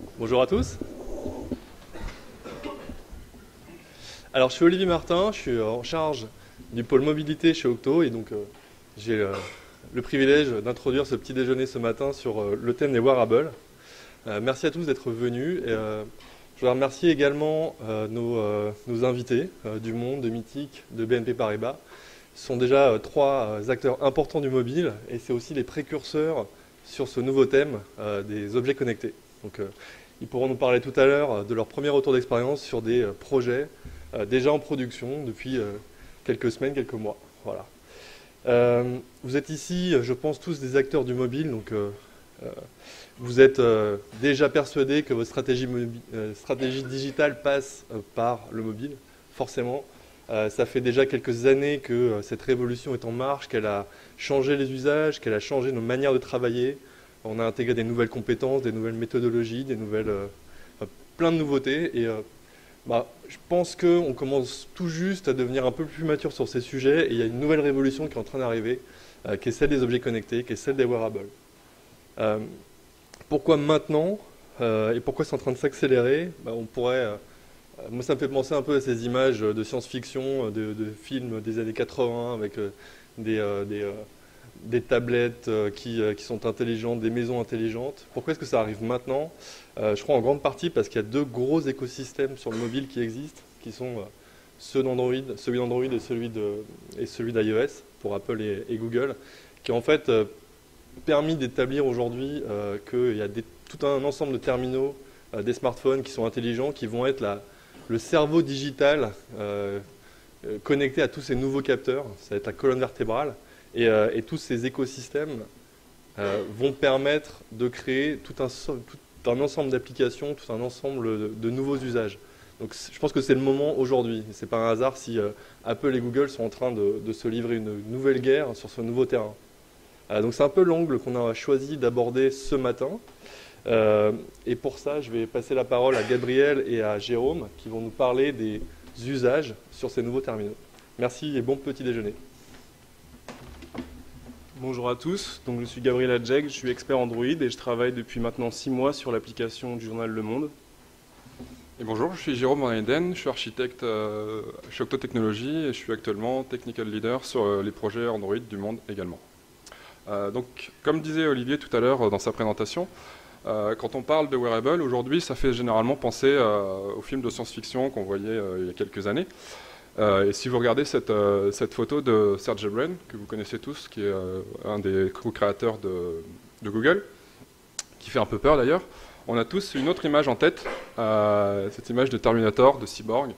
Bonjour à tous. Alors, je suis Olivier Martin, je suis en charge du pôle mobilité chez Octo et donc j'ai le privilège d'introduire ce petit déjeuner ce matin sur le thème des wearables. Merci à tous d'être venus. Je voudrais remercier également nos invités du Monde, de Mythic, de BNP Paribas. Ce sont déjà trois acteurs importants du mobile et c'est aussi les précurseurs sur ce nouveau thème des objets connectés. Donc, ils pourront nous parler tout à l'heure de leur premier retour d'expérience sur des projets déjà en production depuis quelques semaines, quelques mois. Voilà. Vous êtes ici, je pense, tous des acteurs du mobile, donc vous êtes déjà persuadés que votre stratégie digitale passe par le mobile, forcément. Ça fait déjà quelques années que cette révolution est en marche, qu'elle a changé les usages, qu'elle a changé nos manières de travailler. On a intégré des nouvelles compétences, des nouvelles méthodologies, plein de nouveautés. Et je pense qu'on commence tout juste à devenir un peu plus mature sur ces sujets. Et il y a une nouvelle révolution qui est en train d'arriver, qui est celle des objets connectés, qui est celle des wearables. Pourquoi maintenant et pourquoi c'est en train de s'accélérer? On pourrait... moi, ça me fait penser un peu à ces images de science-fiction, de films des années 80 avec des tablettes qui sont intelligentes, des maisons intelligentes. Pourquoi est-ce que ça arrive maintenant? Je crois en grande partie parce qu'il y a deux gros écosystèmes sur le mobile qui existent, qui sont celui d'Android et celui d'iOS pour Apple et Google, qui ont en fait permis d'établir aujourd'hui qu'il y a tout un ensemble de terminaux, des smartphones qui sont intelligents, qui vont être le cerveau digital connecté à tous ces nouveaux capteurs. Ça va être la colonne vertébrale. Et tous ces écosystèmes vont permettre de créer tout un ensemble d'applications, tout un ensemble de nouveaux usages. Donc je pense que c'est le moment aujourd'hui. Ce n'est pas un hasard si Apple et Google sont en train de se livrer une nouvelle guerre sur ce nouveau terrain. Donc c'est un peu l'angle qu'on a choisi d'aborder ce matin. Et pour ça, je vais passer la parole à Gabriel et à Jérôme qui vont nous parler des usages sur ces nouveaux terminaux. Merci et bon petit déjeuner. Bonjour à tous, donc je suis Gabriel Adjeg, je suis expert Android et je travaille depuis maintenant 6 mois sur l'application du journal Le Monde. Et bonjour, je suis Jérôme Van Eyden, je suis architecte chez Octo Technologies et je suis actuellement technical leader sur les projets Android du monde également. Donc, comme disait Olivier tout à l'heure dans sa présentation, quand on parle de wearable, aujourd'hui, ça fait généralement penser aux films de science-fiction qu'on voyait il y a quelques années. Et si vous regardez cette photo de Sergey Brin, que vous connaissez tous, qui est un des co-créateurs de Google, qui fait un peu peur d'ailleurs, on a tous une autre image en tête, cette image de Terminator, de Cyborg.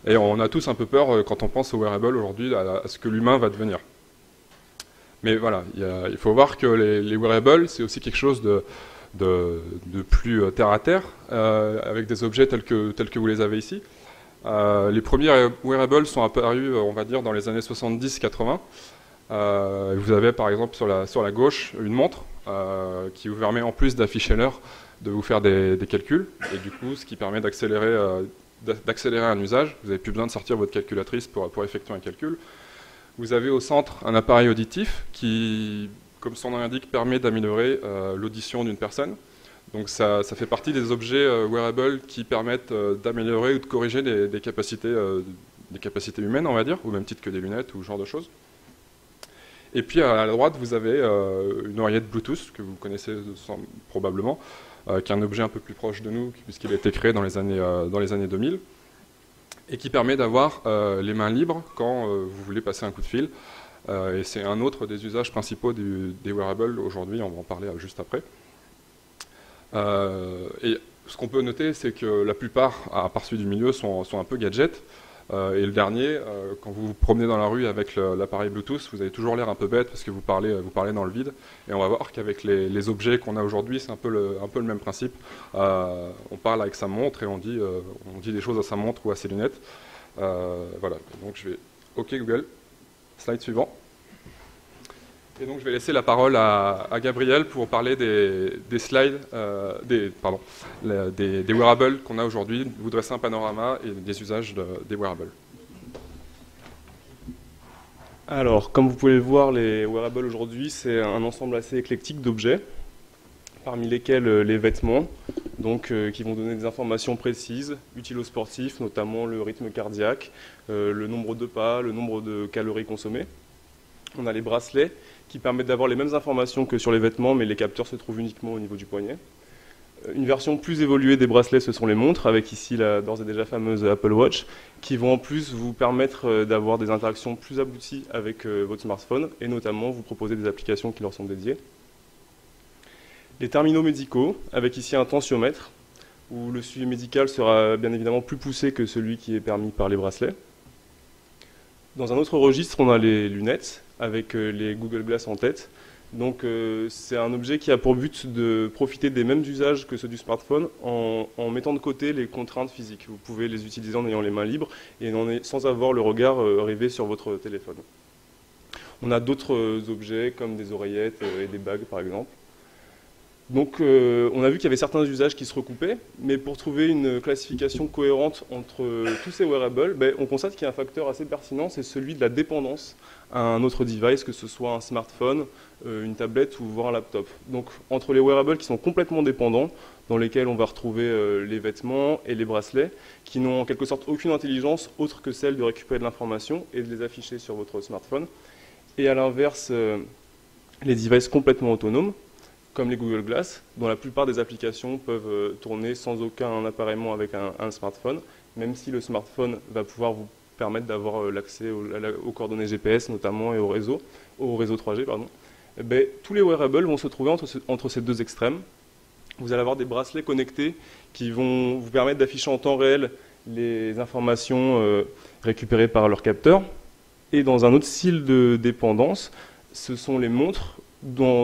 Et on a tous un peu peur quand on pense au wearable aujourd'hui, à ce que l'humain va devenir. Mais voilà, il faut voir que les wearables, c'est aussi quelque chose de plus terre à terre, avec des objets tels que vous les avez ici. Les premiers wearables sont apparus, on va dire, dans les années 70-80. Vous avez par exemple sur la gauche une montre qui vous permet, en plus d'afficher l'heure, de vous faire des calculs. Et du coup, ce qui permet d'accélérer un usage. Vous n'avez plus besoin de sortir votre calculatrice pour effectuer un calcul. Vous avez au centre un appareil auditif qui, comme son nom l'indique, permet d'améliorer l'audition d'une personne. Donc ça fait partie des objets wearables qui permettent d'améliorer ou de corriger des capacités humaines, on va dire, au même titre que des lunettes ou ce genre de choses. Et puis à la droite, vous avez une oreillette Bluetooth, que vous connaissez probablement, qui est un objet un peu plus proche de nous, puisqu'il a été créé dans les années 2000, et qui permet d'avoir les mains libres quand vous voulez passer un coup de fil. Et c'est un autre des usages principaux des wearables aujourd'hui, on va en parler juste après. Et ce qu'on peut noter, c'est que la plupart, à part celui du milieu, sont un peu gadgets. Et le dernier, quand vous vous promenez dans la rue avec l'appareil Bluetooth, vous avez toujours l'air un peu bête parce que vous parlez dans le vide. Et on va voir qu'avec les objets qu'on a aujourd'hui, c'est un peu le même principe. On parle avec sa montre et on dit des choses à sa montre ou à ses lunettes. Voilà, donc je vais... OK Google, slide suivant. Et donc je vais laisser la parole à Gabriel pour parler des slides, des wearables qu'on a aujourd'hui, vous dresser un panorama et des usages des wearables. Alors, comme vous pouvez le voir, les wearables aujourd'hui, c'est un ensemble assez éclectique d'objets, parmi lesquels les vêtements, donc qui vont donner des informations précises, utiles aux sportifs, notamment le rythme cardiaque, le nombre de pas, le nombre de calories consommées. On a les bracelets qui permettent d'avoir les mêmes informations que sur les vêtements, mais les capteurs se trouvent uniquement au niveau du poignet. Une version plus évoluée des bracelets, ce sont les montres, avec ici la d'ores et déjà fameuse Apple Watch, qui vont en plus vous permettre d'avoir des interactions plus abouties avec votre smartphone, et notamment vous proposer des applications qui leur sont dédiées. Les terminaux médicaux, avec ici un tensiomètre, où le suivi médical sera bien évidemment plus poussé que celui qui est permis par les bracelets. Dans un autre registre, on a les lunettes, avec les Google Glass en tête. Donc c'est un objet qui a pour but de profiter des mêmes usages que ceux du smartphone en mettant de côté les contraintes physiques. Vous pouvez les utiliser en ayant les mains libres et sans avoir le regard rivé sur votre téléphone. On a d'autres objets comme des oreillettes et des bagues par exemple. Donc on a vu qu'il y avait certains usages qui se recoupaient, mais pour trouver une classification cohérente entre tous ces wearables, on constate qu'il y a un facteur assez pertinent, c'est celui de la dépendance à un autre device, que ce soit un smartphone, une tablette ou voire un laptop. Donc entre les wearables qui sont complètement dépendants, dans lesquels on va retrouver les vêtements et les bracelets, qui n'ont en quelque sorte aucune intelligence autre que celle de récupérer de l'information et de les afficher sur votre smartphone, et à l'inverse, les devices complètement autonomes, comme les Google Glass, dont la plupart des applications peuvent tourner sans aucun appareillement avec un smartphone, même si le smartphone va pouvoir vous permettre d'avoir l'accès aux coordonnées GPS notamment et au réseau 3G. Tous les wearables vont se trouver entre ces deux extrêmes. Vous allez avoir des bracelets connectés qui vont vous permettre d'afficher en temps réel les informations récupérées par leur capteur. Et dans un autre style de dépendance, ce sont les montres.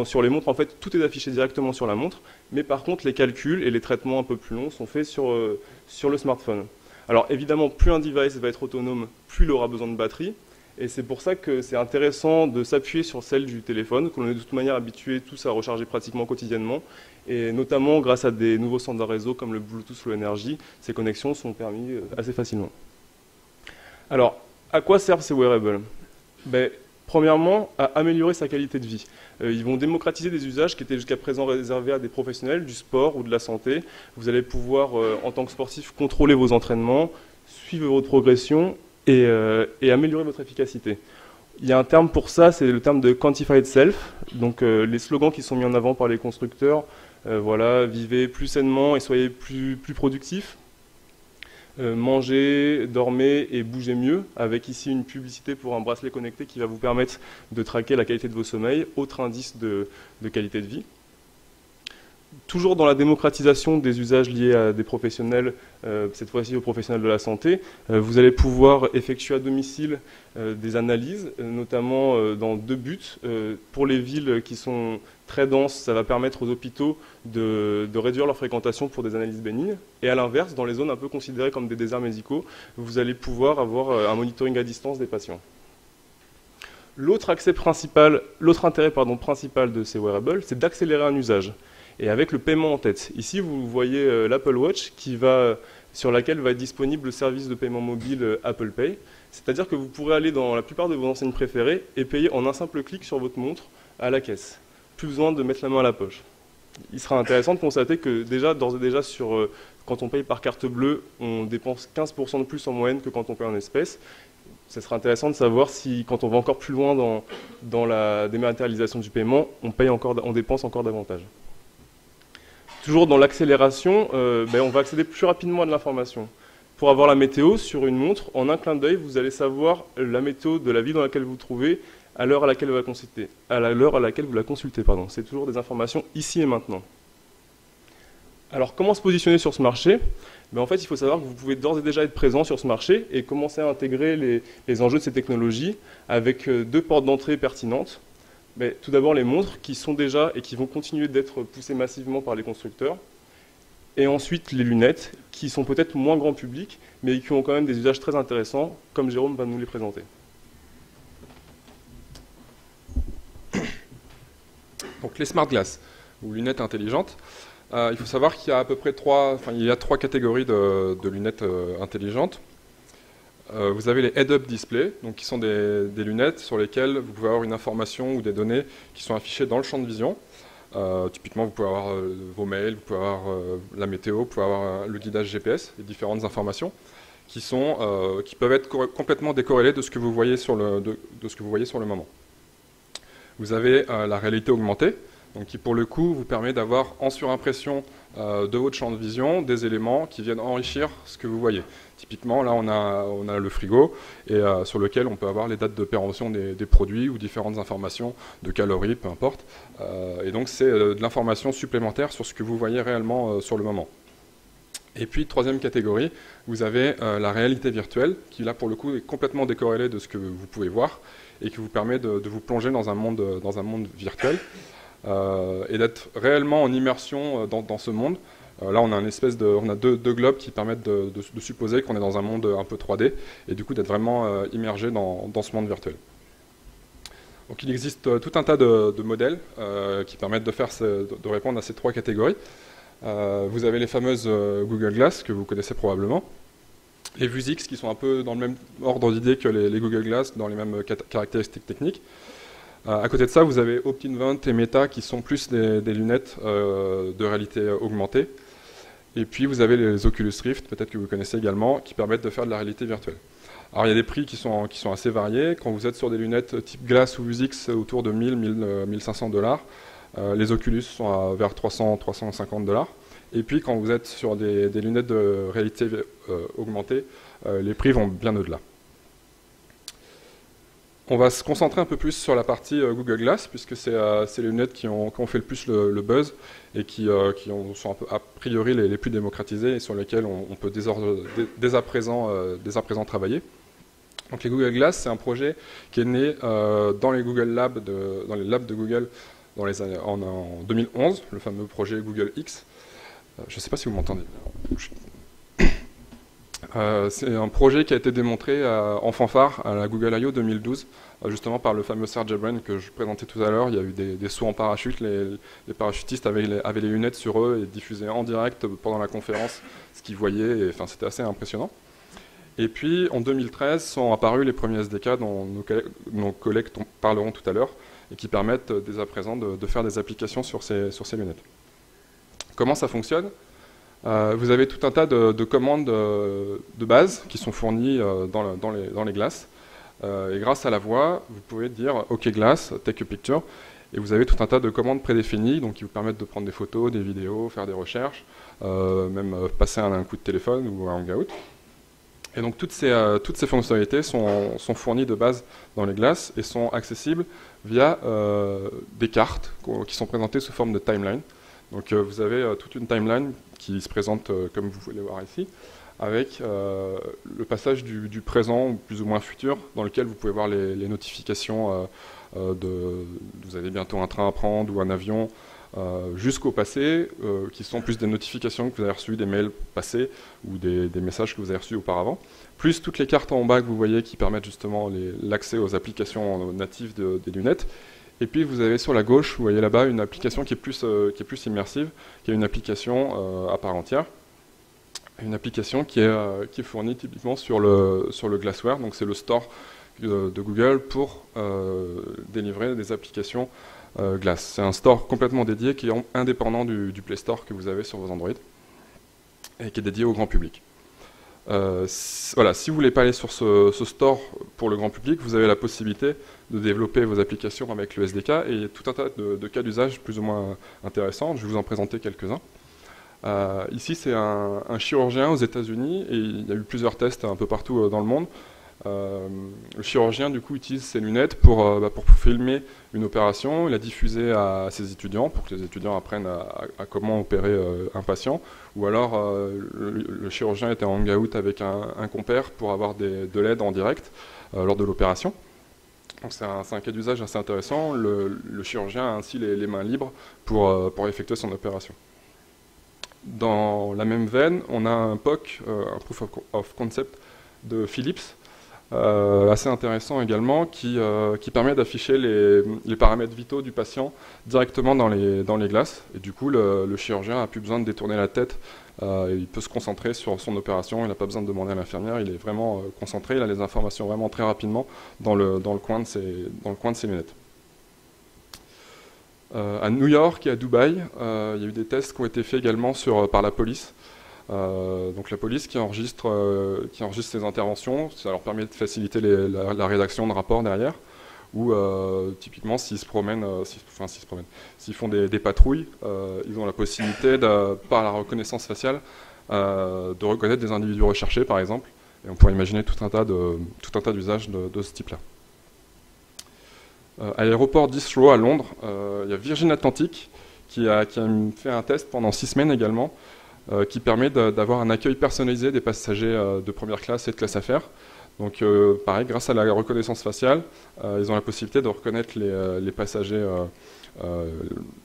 Sur les montres, en fait, tout est affiché directement sur la montre, mais par contre, les calculs et les traitements un peu plus longs sont faits sur le smartphone. Alors évidemment, plus un device va être autonome, plus il aura besoin de batterie, et c'est pour ça que c'est intéressant de s'appuyer sur celle du téléphone, que l'on est de toute manière habitués tous à recharger pratiquement quotidiennement, et notamment grâce à des nouveaux standards réseau comme le Bluetooth Low Energy, ces connexions sont permises assez facilement. Alors, à quoi servent ces wearables ? Premièrement, à améliorer sa qualité de vie. Ils vont démocratiser des usages qui étaient jusqu'à présent réservés à des professionnels du sport ou de la santé. Vous allez pouvoir, en tant que sportif, contrôler vos entraînements, suivre votre progression et améliorer votre efficacité. Il y a un terme pour ça, c'est le terme de Quantified Self. Donc les slogans qui sont mis en avant par les constructeurs, vivez plus sainement et soyez plus productifs. Manger, dormez et bougez mieux, avec ici une publicité pour un bracelet connecté qui va vous permettre de traquer la qualité de vos sommeils, autre indice de qualité de vie. Toujours dans la démocratisation des usages liés à des professionnels, cette fois-ci aux professionnels de la santé, vous allez pouvoir effectuer à domicile des analyses, notamment dans deux buts. Pour les villes qui sont très denses, ça va permettre aux hôpitaux de réduire leur fréquentation pour des analyses bénignes. Et à l'inverse, dans les zones un peu considérées comme des déserts médicaux, vous allez pouvoir avoir un monitoring à distance des patients. L'autre intérêt principal de ces wearables, c'est d'accélérer un usage. Et avec le paiement en tête. Ici, vous voyez l'Apple Watch sur laquelle va être disponible le service de paiement mobile Apple Pay. C'est-à-dire que vous pourrez aller dans la plupart de vos enseignes préférées et payer en un simple clic sur votre montre à la caisse. Plus besoin de mettre la main à la poche. Il sera intéressant de constater que d'ores et déjà, quand on paye par carte bleue, on dépense 15% de plus en moyenne que quand on paye en espèces. Ce sera intéressant de savoir si, quand on va encore plus loin dans la dématérialisation du paiement, on dépense encore davantage. Toujours dans l'accélération, on va accéder plus rapidement à de l'information. Pour avoir la météo sur une montre, en un clin d'œil, vous allez savoir la météo de la ville dans laquelle vous vous trouvez à l'heure à laquelle vous la consultez. C'est toujours des informations ici et maintenant. Alors, comment se positionner sur ce marché ? En fait, il faut savoir que vous pouvez d'ores et déjà être présent sur ce marché et commencer à intégrer les enjeux de ces technologies avec deux portes d'entrée pertinentes. Tout d'abord les montres qui sont déjà et qui vont continuer d'être poussées massivement par les constructeurs. Et ensuite les lunettes qui sont peut-être moins grand public mais qui ont quand même des usages très intéressants comme Jérôme va nous les présenter. Donc les smart glass ou lunettes intelligentes. Il faut savoir qu'il y a à peu près trois catégories de lunettes intelligentes. Vous avez les head-up display, donc qui sont des lunettes sur lesquelles vous pouvez avoir une information ou des données qui sont affichées dans le champ de vision. Typiquement, vous pouvez avoir vos mails, vous pouvez avoir la météo, vous pouvez avoir le guidage GPS, et différentes informations qui peuvent être complètement décorrélées de ce que vous voyez sur le moment. Vous avez la réalité augmentée, donc qui pour le coup vous permet d'avoir en surimpression de votre champ de vision des éléments qui viennent enrichir ce que vous voyez. Typiquement, là on a le frigo et sur lequel on peut avoir les dates de péremption des produits ou différentes informations de calories, peu importe. Et donc c'est de l'information supplémentaire sur ce que vous voyez réellement sur le moment. Et puis, troisième catégorie, vous avez la réalité virtuelle, qui là pour le coup est complètement décorrélée de ce que vous pouvez voir et qui vous permet de vous plonger dans un monde virtuel et d'être réellement en immersion dans ce monde. Là, on a deux globes qui permettent de supposer qu'on est dans un monde un peu 3D et du coup d'être vraiment immergé dans ce monde virtuel. Donc, il existe tout un tas de modèles qui permettent de répondre à ces trois catégories. Vous avez les fameuses Google Glass que vous connaissez probablement, les Vuzix qui sont un peu dans le même ordre d'idée que les Google Glass, dans les mêmes caractéristiques techniques. À côté de ça, vous avez OptinVent et Meta qui sont plus des lunettes de réalité augmentée. Et puis vous avez les Oculus Rift, peut-être que vous connaissez également, qui permettent de faire de la réalité virtuelle. Alors il y a des prix qui sont assez variés. Quand vous êtes sur des lunettes type Glass ou Vuzix, autour de 1000-1500 $. Les Oculus sont vers 300-350 $. Et puis quand vous êtes sur des lunettes de réalité augmentée, les prix vont bien au-delà. On va se concentrer un peu plus sur la partie Google Glass, puisque c'est les lunettes qui ont fait le plus le buzz et qui sont un peu, a priori les plus démocratisées et sur lesquelles on peut dès à présent travailler. Donc les Google Glass, c'est un projet qui est né dans les Google Labs, dans les labs de Google en 2011, le fameux projet Google X. Je ne sais pas si vous m'entendez. C'est un projet qui a été démontré en fanfare à la Google I/O 2012, justement par le fameux Sergey Brin que je présentais tout à l'heure. Il y a eu des sauts en parachute, les parachutistes avaient les lunettes sur eux et diffusaient en direct pendant la conférence ce qu'ils voyaient, enfin, c'était assez impressionnant. Et puis en 2013 sont apparus les premiers SDK dont nos collègues parleront tout à l'heure et qui permettent dès à présent de faire des applications sur ces lunettes. Comment ça fonctionne ? Vous avez tout un tas de commandes de base qui sont fournies dans les glaces. Et grâce à la voix, vous pouvez dire « OK Glass, take a picture ». Et vous avez tout un tas de commandes prédéfinies donc qui vous permettent de prendre des photos, des vidéos, faire des recherches, même passer un coup de téléphone ou un hangout. Et donc toutes ces fonctionnalités sont fournies de base dans les glaces et sont accessibles via des cartes qui sont présentées sous forme de timeline. Donc vous avez toute une timeline qui se présente comme vous pouvez le voir ici, avec le passage du présent ou plus ou moins futur, dans lequel vous pouvez voir les notifications vous avez bientôt un train à prendre ou un avion, jusqu'au passé, qui sont plus des notifications que vous avez reçues, des mails passés ou des messages que vous avez reçus auparavant, plus toutes les cartes en bas que vous voyez qui permettent justement l'accès aux applications natives des lunettes. Et puis vous avez sur la gauche, vous voyez là-bas, une application qui est plus immersive, qui est une application à part entière. Une application qui est fournie typiquement sur le Glassware, donc c'est le store de Google pour délivrer des applications Glass. C'est un store complètement dédié qui est indépendant du Play Store que vous avez sur vos Android et qui est dédié au grand public. Voilà, si vous ne voulez pas aller sur ce store pour le grand public, vous avez la possibilité de développer vos applications avec le SDK et il y a tout un tas de cas d'usage plus ou moins intéressants. Je vais vous en présenter quelques-uns. Ici, c'est un chirurgien aux États-Unis et il y a eu plusieurs tests un peu partout dans le monde. Le chirurgien, du coup, utilise ses lunettes pour filmer une opération, la diffuser à ses étudiants pour que les étudiants apprennent à comment opérer un patient. Ou alors, le chirurgien était en hangout avec un compère pour avoir de l'aide en direct lors de l'opération. Donc c'est un cas d'usage assez intéressant. Le chirurgien a ainsi les mains libres pour effectuer son opération. Dans la même veine, on a un POC, un Proof of Concept de Philips, assez intéressant également, qui permet d'afficher les paramètres vitaux du patient directement dans les glaces. Et du coup, le chirurgien n'a plus besoin de détourner la tête. Il peut se concentrer sur son opération, il n'a pas besoin de demander à l'infirmière, il est vraiment concentré, il a les informations vraiment très rapidement dans le coin de ses lunettes. À New York et à Dubaï, il y a eu des tests qui ont été faits également par la police. Donc la police qui enregistre ses interventions, ça leur permet de faciliter la rédaction de rapports derrière. Ou typiquement s'ils font des patrouilles, ils ont la possibilité, par la reconnaissance faciale, de reconnaître des individus recherchés par exemple. Et on pourrait imaginer tout un tas d'usages de ce type-là. À l'aéroport d'Heathrow à Londres, il y a Virgin Atlantic qui a fait un test pendant 6 semaines également, qui permet d'avoir un accueil personnalisé des passagers de première classe et de classe affaires. Donc pareil, grâce à la reconnaissance faciale, ils ont la possibilité de reconnaître les passagers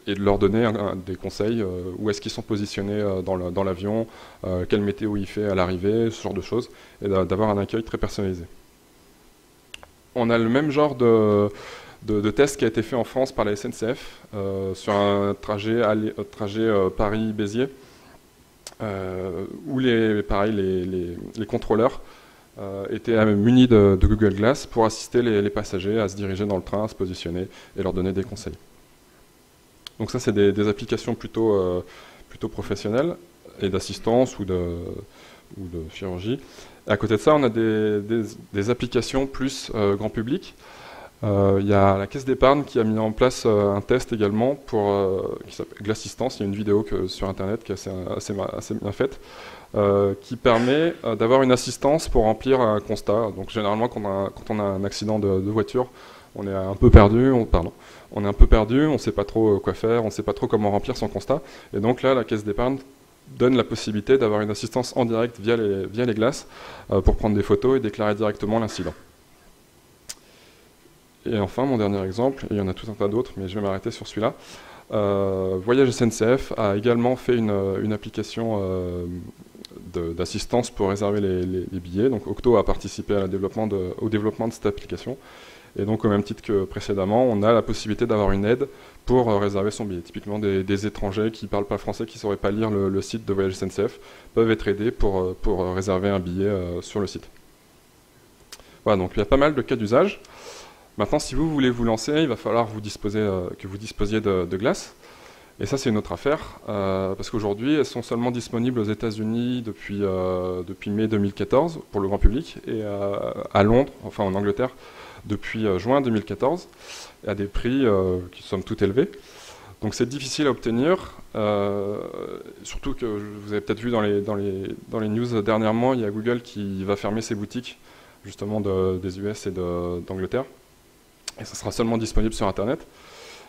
et de leur donner des conseils, où est-ce qu'ils sont positionnés dans l'avion, quelle météo il fait à l'arrivée, ce genre de choses, et d'avoir un accueil très personnalisé. On a le même genre de test qui a été fait en France par la SNCF sur un trajet Paris-Béziers, où les contrôleurs étaient munis de Google Glass pour assister les passagers à se diriger dans le train, à se positionner et leur donner des conseils. Donc ça, c'est des applications plutôt professionnelles et d'assistance ou de chirurgie. Et à côté de ça, on a des applications plus grand public. Il y a la Caisse d'épargne qui a mis en place un test également qui s'appelle Glassistance. Il y a une vidéo sur Internet qui est assez bien faite, qui permet d'avoir une assistance pour remplir un constat. Donc généralement, quand on a un accident de voiture, on est un peu perdu, on ne sait pas trop quoi faire, on ne sait pas trop comment remplir son constat. Et donc là, la Caisse d'épargne donne la possibilité d'avoir une assistance en direct via les glaces pour prendre des photos et déclarer directement l'incident. Et enfin, mon dernier exemple, et il y en a tout un tas d'autres, mais je vais m'arrêter sur celui-là. Voyage SNCF a également fait une application d'assistance pour réserver les billets. Donc Octo a participé au développement de cette application. Et donc au même titre que précédemment, on a la possibilité d'avoir une aide pour réserver son billet. Typiquement des étrangers qui ne parlent pas français, qui ne sauraient pas lire le site de Voyage SNCF, peuvent être aidés pour réserver un billet sur le site. Voilà, donc il y a pas mal de cas d'usage. Maintenant, si vous voulez vous lancer, il va falloir que vous disposiez de glace. Et ça, c'est une autre affaire, parce qu'aujourd'hui, elles sont seulement disponibles aux États-Unis depuis mai 2014 pour le grand public, et à Londres, enfin en Angleterre, depuis juin 2014, à des prix qui sont tout élevés. Donc c'est difficile à obtenir, surtout que vous avez peut-être vu dans les news dernièrement, il y a Google qui va fermer ses boutiques, justement des US et d'Angleterre. Et ça sera seulement disponible sur Internet.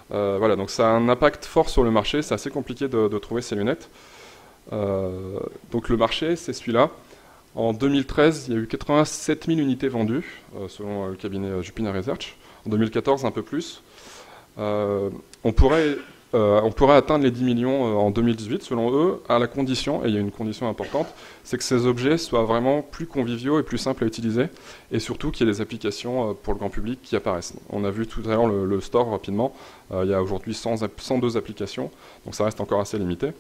Voilà, donc ça a un impact fort sur le marché, c'est assez compliqué de trouver ces lunettes. Donc le marché, c'est celui-là. En 2013, il y a eu 87 000 unités vendues, selon le cabinet Jupiter Research. En 2014, un peu plus. On pourrait atteindre les 10 millions en 2018, selon eux, à la condition, et il y a une condition importante, c'est que ces objets soient vraiment plus conviviaux et plus simples à utiliser, et surtout qu'il y ait des applications pour le grand public qui apparaissent. On a vu tout à l'heure le store rapidement, il y a aujourd'hui 102 applications, donc ça reste encore assez limité.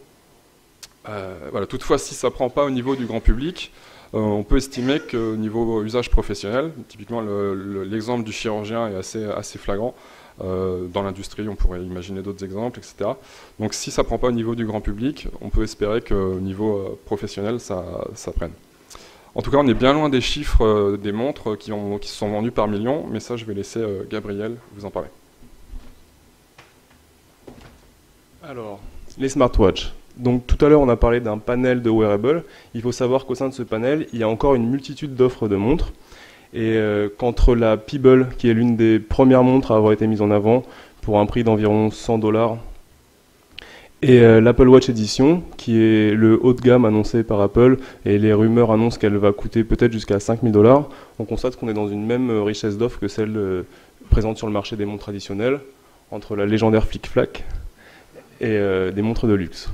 Voilà. Toutefois, si ça ne prend pas au niveau du grand public, on peut estimer qu'au niveau usage professionnel, typiquement l'exemple du chirurgien est assez flagrant. Dans l'industrie, on pourrait imaginer d'autres exemples, etc. Donc si ça ne prend pas au niveau du grand public, on peut espérer qu'au niveau professionnel, ça prenne. En tout cas, on est bien loin des chiffres des montres qui se sont vendues par millions, mais ça, je vais laisser Gabriel vous en parler. Alors, les smartwatches. Donc tout à l'heure, on a parlé d'un panel de wearables. Il faut savoir qu'au sein de ce panel, il y a encore une multitude d'offres de montres. Et qu'entre la Pebble, qui est l'une des premières montres à avoir été mise en avant, pour un prix d'environ $100, et l'Apple Watch Edition, qui est le haut de gamme annoncé par Apple, et les rumeurs annoncent qu'elle va coûter peut-être jusqu'à $5 000, on constate qu'on est dans une même richesse d'offres que celle présente sur le marché des montres traditionnelles, entre la légendaire Flic-Flac et des montres de luxe.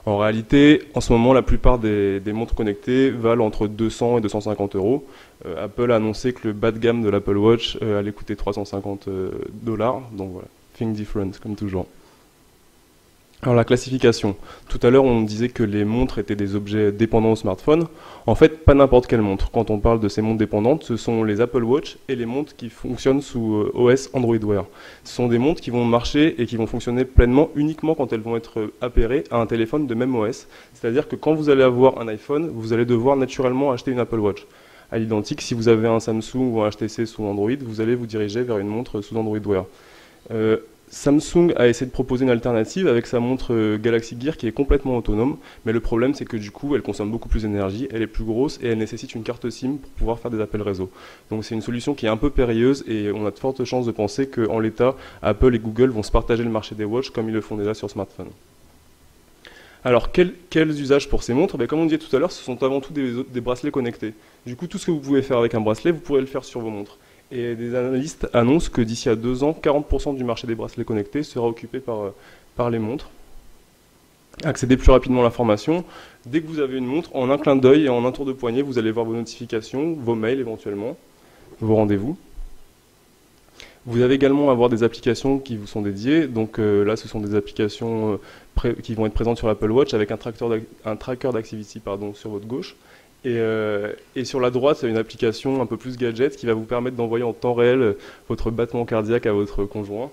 En réalité, en ce moment, la plupart des montres connectées valent entre 200 et 250 €. Apple a annoncé que le bas de gamme de l'Apple Watch allait coûter $350. Donc voilà, think different, comme toujours. Alors la classification. Tout à l'heure, on disait que les montres étaient des objets dépendants au smartphone. En fait, pas n'importe quelle montre. Quand on parle de ces montres dépendantes, ce sont les Apple Watch et les montres qui fonctionnent sous OS Android Wear. Ce sont des montres qui vont marcher et qui vont fonctionner pleinement uniquement quand elles vont être appairées à un téléphone de même OS. C'est-à-dire que quand vous allez avoir un iPhone, vous allez devoir naturellement acheter une Apple Watch. À l'identique, si vous avez un Samsung ou un HTC sous Android, vous allez vous diriger vers une montre sous Android Wear. Samsung a essayé de proposer une alternative avec sa montre Galaxy Gear qui est complètement autonome, mais le problème c'est que du coup elle consomme beaucoup plus d'énergie, elle est plus grosse et elle nécessite une carte SIM pour pouvoir faire des appels réseau. Donc c'est une solution qui est un peu périlleuse et on a de fortes chances de penser qu'en l'état, Apple et Google vont se partager le marché des watches comme ils le font déjà sur smartphone. Alors quels usages pour ces montres? Comme on disait tout à l'heure, ce sont avant tout des bracelets connectés. Du coup tout ce que vous pouvez faire avec un bracelet, vous pourrez le faire sur vos montres. Et des analystes annoncent que d'ici à 2 ans, 40% du marché des bracelets connectés sera occupé par les montres. Accédez plus rapidement à l'information. Dès que vous avez une montre, en un clin d'œil et en un tour de poignet, vous allez voir vos notifications, vos mails éventuellement, vos rendez-vous. Vous allez également avoir des applications qui vous sont dédiées. Donc là, ce sont des applications qui vont être présentes sur l'Apple Watch avec un tracker d'activity sur votre gauche. Et sur la droite, c'est une application un peu plus gadget qui va vous permettre d'envoyer en temps réel votre battement cardiaque à votre conjoint.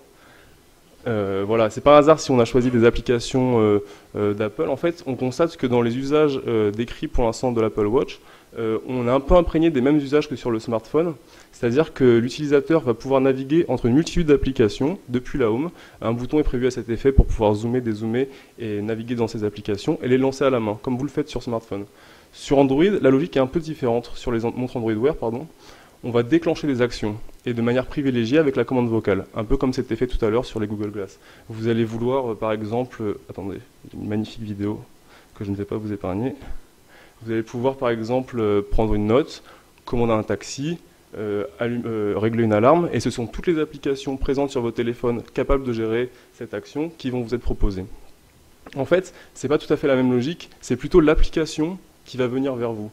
Voilà, c'est par hasard si on a choisi des applications d'Apple. En fait, on constate que dans les usages décrits pour l'instant de l'Apple Watch, on est un peu imprégné des mêmes usages que sur le smartphone. C'est-à-dire que l'utilisateur va pouvoir naviguer entre une multitude d'applications depuis la home. Un bouton est prévu à cet effet pour pouvoir zoomer, dézoomer et naviguer dans ces applications et les lancer à la main, comme vous le faites sur smartphone. Sur Android, la logique est un peu différente. Sur les montres Android Wear, on va déclencher des actions et de manière privilégiée avec la commande vocale, un peu comme c'était fait tout à l'heure sur les Google Glass. Vous allez vouloir, par exemple, attendez, une magnifique vidéo que je ne vais pas vous épargner. Vous allez pouvoir, par exemple, prendre une note, commander un taxi, régler une alarme, et ce sont toutes les applications présentes sur votre téléphone capables de gérer cette action qui vont vous être proposées. En fait, ce n'est pas tout à fait la même logique, c'est plutôt l'application qui va venir vers vous.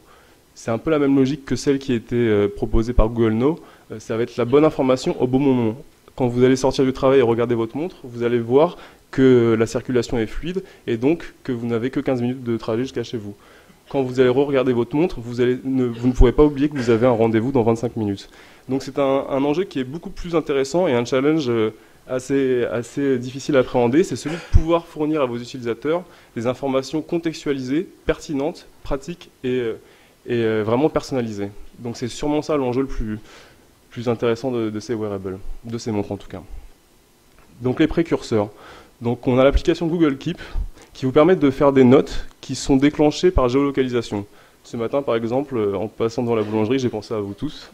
C'est un peu la même logique que celle qui a été proposée par Google Now. Ça va être la bonne information au bon moment. Quand vous allez sortir du travail et regarder votre montre, vous allez voir que la circulation est fluide et donc que vous n'avez que 15 minutes de trajet jusqu'à chez vous. Quand vous allez re-regarder votre montre, vous ne pourrez pas oublier que vous avez un rendez-vous dans 25 minutes. Donc c'est un enjeu qui est beaucoup plus intéressant et un challenge assez difficile à appréhender, c'est celui de pouvoir fournir à vos utilisateurs des informations contextualisées, pertinentes, pratiques et vraiment personnalisées. Donc c'est sûrement ça l'enjeu le plus intéressant de ces wearables, de ces montres en tout cas. Donc les précurseurs. Donc on a l'application Google Keep qui vous permet de faire des notes qui sont déclenchées par géolocalisation. Ce matin par exemple, en passant devant la boulangerie, j'ai pensé à vous tous.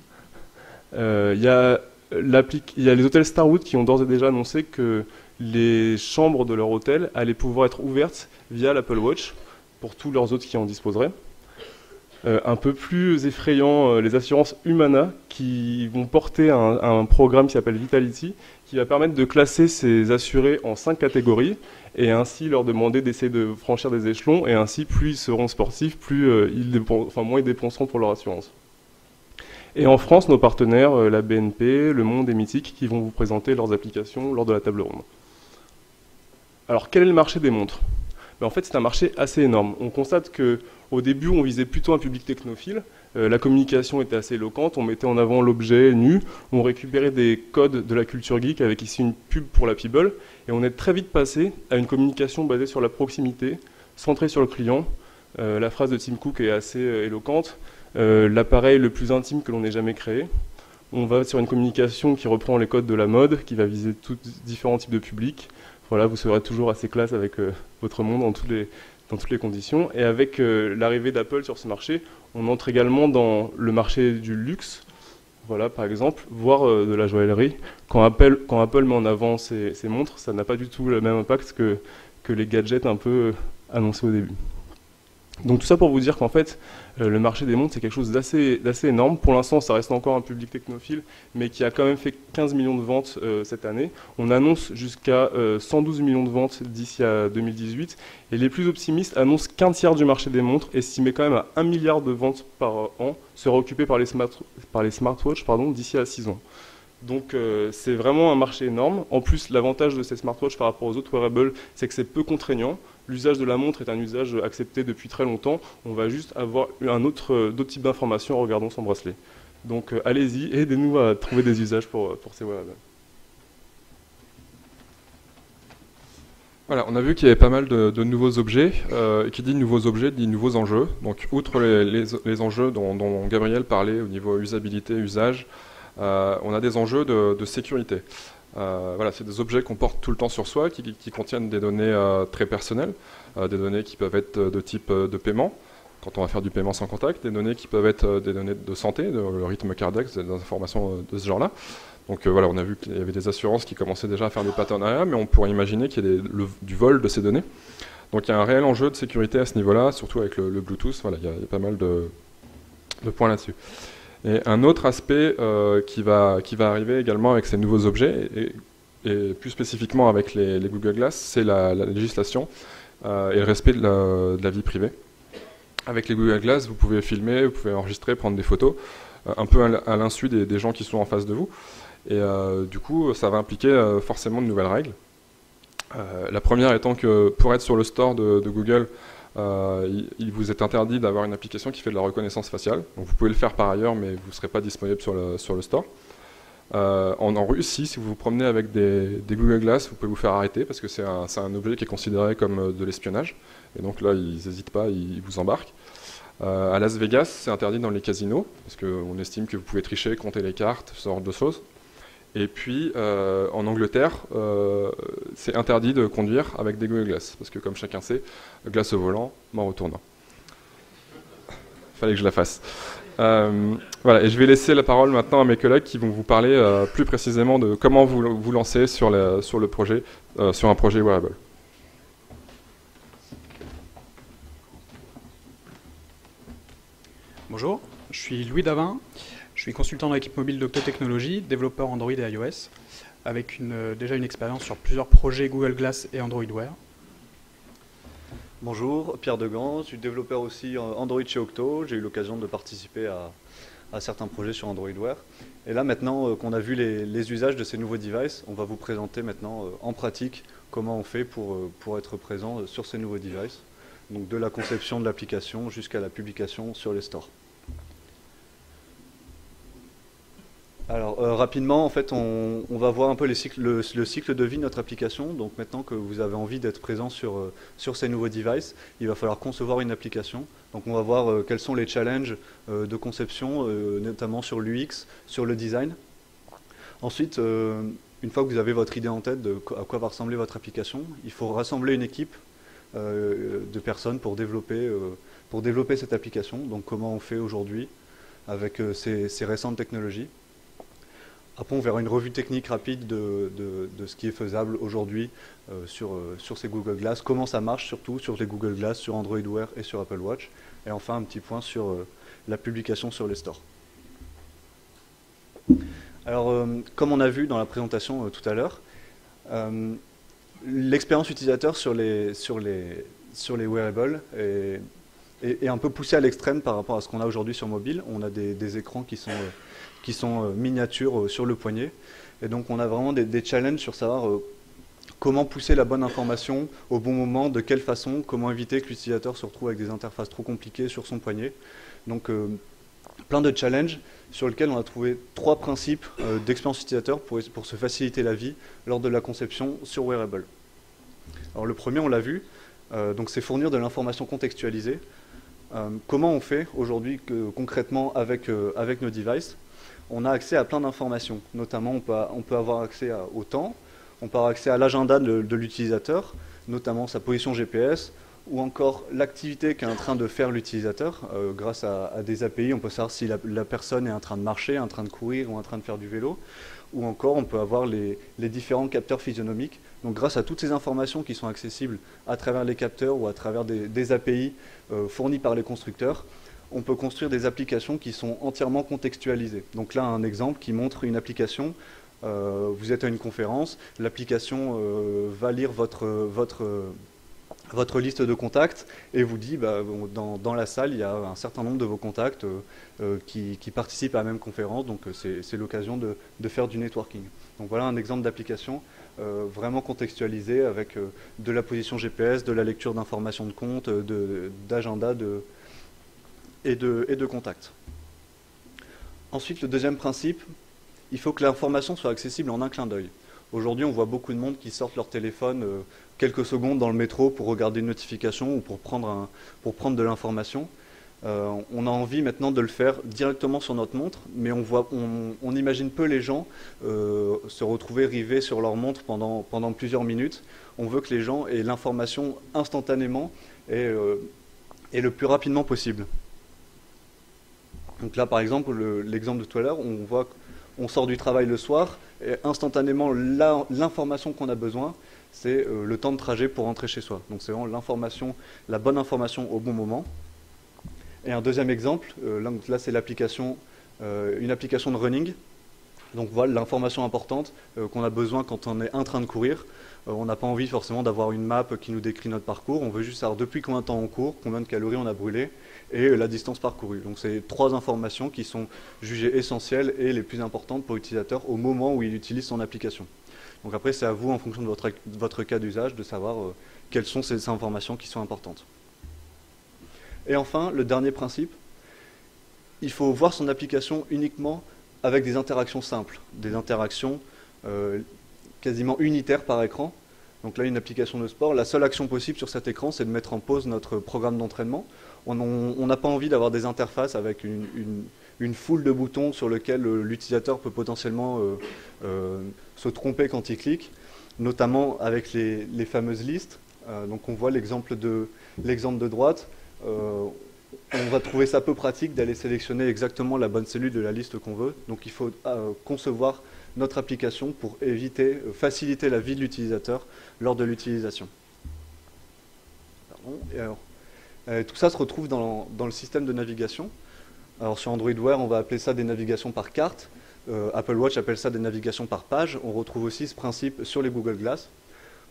Il y a les hôtels Starwood qui ont d'ores et déjà annoncé que les chambres de leur hôtel allaient pouvoir être ouvertes via l'Apple Watch pour tous leurs hôtes qui en disposeraient. Un peu plus effrayant, les assurances Humana qui vont porter un programme qui s'appelle Vitality qui va permettre de classer ces assurés en 5 catégories et ainsi leur demander d'essayer de franchir des échelons et ainsi plus ils seront sportifs, moins ils dépenseront pour leur assurance. Et en France, nos partenaires, la BNP, Le Monde et Mythique, qui vont vous présenter leurs applications lors de la table ronde. Alors, quel est le marché des montres? En fait, c'est un marché assez énorme. On constate qu'au début, on visait plutôt un public technophile. La communication était assez éloquente, on mettait en avant l'objet nu, on récupérait des codes de la culture geek avec ici une pub pour la Peeble, et on est très vite passé à une communication basée sur la proximité, centrée sur le client. La phrase de Tim Cook est assez éloquente. L'appareil le plus intime que l'on ait jamais créé. On va sur une communication qui reprend les codes de la mode, qui va viser tous différents types de publics. Voilà, vous serez toujours assez classe avec votre monde dans toutes les conditions. Et avec l'arrivée d'Apple sur ce marché, on entre également dans le marché du luxe. Voilà, par exemple, voire de la joaillerie. Quand Apple met en avant ses montres, ça n'a pas du tout le même impact que les gadgets un peu annoncés au début. Donc tout ça pour vous dire qu'en fait, le marché des montres, c'est quelque chose d'assez énorme. Pour l'instant, ça reste encore un public technophile, mais qui a quand même fait 15 millions de ventes cette année. On annonce jusqu'à 112 millions de ventes d'ici à 2018. Et les plus optimistes annoncent qu'un tiers du marché des montres, estimé quand même à 1 milliard de ventes par an, sera occupé par les smartwatches d'ici à 6 ans. Donc c'est vraiment un marché énorme. En plus, l'avantage de ces smartwatches par rapport aux autres wearables, c'est que c'est peu contraignant. L'usage de la montre est un usage accepté depuis très longtemps. On va juste avoir d'autres types d'informations en regardant son bracelet. Donc allez-y, aidez-nous à trouver des usages pour ces wearables. Voilà, on a vu qu'il y avait pas mal de nouveaux objets. Et qui dit nouveaux objets dit nouveaux enjeux. Donc outre les enjeux dont Gabriel parlait au niveau usabilité, usage, on a des enjeux de sécurité. Voilà, c'est des objets qu'on porte tout le temps sur soi, qui contiennent des données très personnelles, des données qui peuvent être de type de paiement, quand on va faire du paiement sans contact, des données qui peuvent être des données de santé, le rythme cardiaque, des informations de ce genre-là. Donc voilà, on a vu qu'il y avait des assurances qui commençaient déjà à faire des partenariats, mais on pourrait imaginer qu'il y ait du vol de ces données. Donc il y a un réel enjeu de sécurité à ce niveau-là, surtout avec le Bluetooth. Voilà, il y a pas mal de points là-dessus. Et un autre aspect qui va arriver également avec ces nouveaux objets, et plus spécifiquement avec les Google Glass, c'est la législation et le respect de la vie privée. Avec les Google Glass, vous pouvez filmer, vous pouvez enregistrer, prendre des photos, un peu à l'insu des gens qui sont en face de vous. Et du coup, ça va impliquer forcément de nouvelles règles. La première étant que pour être sur le store de Google, il vous est interdit d'avoir une application qui fait de la reconnaissance faciale. Donc vous pouvez le faire par ailleurs, mais vous ne serez pas disponible sur le store. En Russie, si vous vous promenez avec des Google Glass, vous pouvez vous faire arrêter parce que c'est un objet qui est considéré comme de l'espionnage. Et donc là, ils n'hésitent pas, ils vous embarquent. À Las Vegas, c'est interdit dans les casinos, parce qu'on estime que vous pouvez tricher, compter les cartes, ce genre de choses. Et puis, en Angleterre, c'est interdit de conduire avec des Google Glass, parce que comme chacun sait, glace au volant, mort au tournant. Fallait que je la fasse. Voilà, et je vais laisser la parole maintenant à mes collègues qui vont vous parler plus précisément de comment vous lancer sur le projet, sur un projet wearable. Bonjour, je suis Louis Davin, je suis consultant dans l'équipe mobile d'Octo Technologies, développeur Android et iOS, avec déjà une expérience sur plusieurs projets Google Glass et Android Wear. Bonjour, Pierre Degand, je suis développeur aussi Android chez Octo. J'ai eu l'occasion de participer à certains projets sur Android Wear. Et là maintenant qu'on a vu les usages de ces nouveaux devices, on va vous présenter maintenant en pratique comment on fait pour être présent sur ces nouveaux devices. Donc de la conception de l'application jusqu'à la publication sur les stores. Alors rapidement, en fait, on va voir un peu le cycle de vie de notre application. Donc maintenant que vous avez envie d'être présent sur ces nouveaux devices, il va falloir concevoir une application. Donc on va voir quels sont les challenges de conception, notamment sur l'UX, sur le design. Ensuite, une fois que vous avez votre idée en tête de à quoi va ressembler votre application, il faut rassembler une équipe de personnes pour développer cette application. Donc comment on fait aujourd'hui avec ces récentes technologies. Après, on verra une revue technique rapide de ce qui est faisable aujourd'hui sur ces Google Glass, comment ça marche surtout sur les Google Glass, sur Android Wear et sur Apple Watch. Et enfin, un petit point sur la publication sur les stores. Alors, comme on a vu dans la présentation tout à l'heure, l'expérience utilisateur sur les wearables est un peu poussée à l'extrême par rapport à ce qu'on a aujourd'hui sur mobile. On a des écrans qui sont miniatures sur le poignet. Et donc on a vraiment des challenges sur savoir comment pousser la bonne information au bon moment, de quelle façon, comment éviter que l'utilisateur se retrouve avec des interfaces trop compliquées sur son poignet. Donc plein de challenges sur lesquels on a trouvé 3 principes d'expérience utilisateur pour se faciliter la vie lors de la conception sur wearable. Alors le premier, on l'a vu, donc c'est fournir de l'information contextualisée. Comment on fait aujourd'hui concrètement avec nos devices? On a accès à plein d'informations, notamment on peut avoir accès au temps, on peut avoir accès à l'agenda de l'utilisateur, notamment sa position GPS, ou encore l'activité qu'est en train de faire l'utilisateur. Grâce à des API, on peut savoir si la personne est en train de marcher, en train de courir ou en train de faire du vélo, ou encore on peut avoir les différents capteurs physionomiques. Donc grâce à toutes ces informations qui sont accessibles à travers les capteurs ou à travers des API fournis par les constructeurs, on peut construire des applications qui sont entièrement contextualisées. Donc là, un exemple qui montre une application. Vous êtes à une conférence, l'application va lire votre votre liste de contacts et vous dit dans la salle il y a un certain nombre de vos contacts qui participent à la même conférence, donc c'est l'occasion de faire du networking. Donc voilà un exemple d'application vraiment contextualisée avec de la position GPS, de la lecture d'informations de compte, d'agenda et de contacts. Ensuite, le deuxième principe, il faut que l'information soit accessible en un clin d'œil. Aujourd'hui, on voit beaucoup de monde qui sortent leur téléphone quelques secondes dans le métro pour regarder une notification ou pour prendre de l'information. On a envie maintenant de le faire directement sur notre montre, mais on imagine peu les gens se retrouver rivés sur leur montre pendant plusieurs minutes. On veut que les gens aient l'information instantanément et le plus rapidement possible. Donc là, par exemple, l'exemple de tout à l'heure, on voit qu'on sort du travail le soir et instantanément, l'information qu'on a besoin, c'est le temps de trajet pour rentrer chez soi. Donc c'est vraiment l'information, la bonne information au bon moment. Et un deuxième exemple, là c'est une application de running. Donc voilà l'information importante qu'on a besoin quand on est en train de courir. On n'a pas envie forcément d'avoir une map qui nous décrit notre parcours. On veut juste savoir depuis combien de temps on court, combien de calories on a brûlé et la distance parcourue. Donc c'est 3 informations qui sont jugées essentielles et les plus importantes pour l'utilisateur au moment où il utilise son application. Donc après c'est à vous en fonction de votre cas d'usage de savoir quelles sont ces informations qui sont importantes. Et enfin, le dernier principe, il faut voir son application uniquement avec des interactions simples, des interactions quasiment unitaires par écran. Donc là, une application de sport, la seule action possible sur cet écran, c'est de mettre en pause notre programme d'entraînement. On n'a pas envie d'avoir des interfaces avec une foule de boutons sur lesquels l'utilisateur peut potentiellement se tromper quand il clique, notamment avec les fameuses listes. Donc on voit l'exemple de droite. On va trouver ça peu pratique d'aller sélectionner exactement la bonne cellule de la liste qu'on veut. Donc il faut concevoir notre application pour faciliter la vie de l'utilisateur lors de l'utilisation. Tout ça se retrouve dans le système de navigation. Alors sur Android Wear, on va appeler ça des navigations par carte. Apple Watch appelle ça des navigations par page. On retrouve aussi ce principe sur les Google Glass,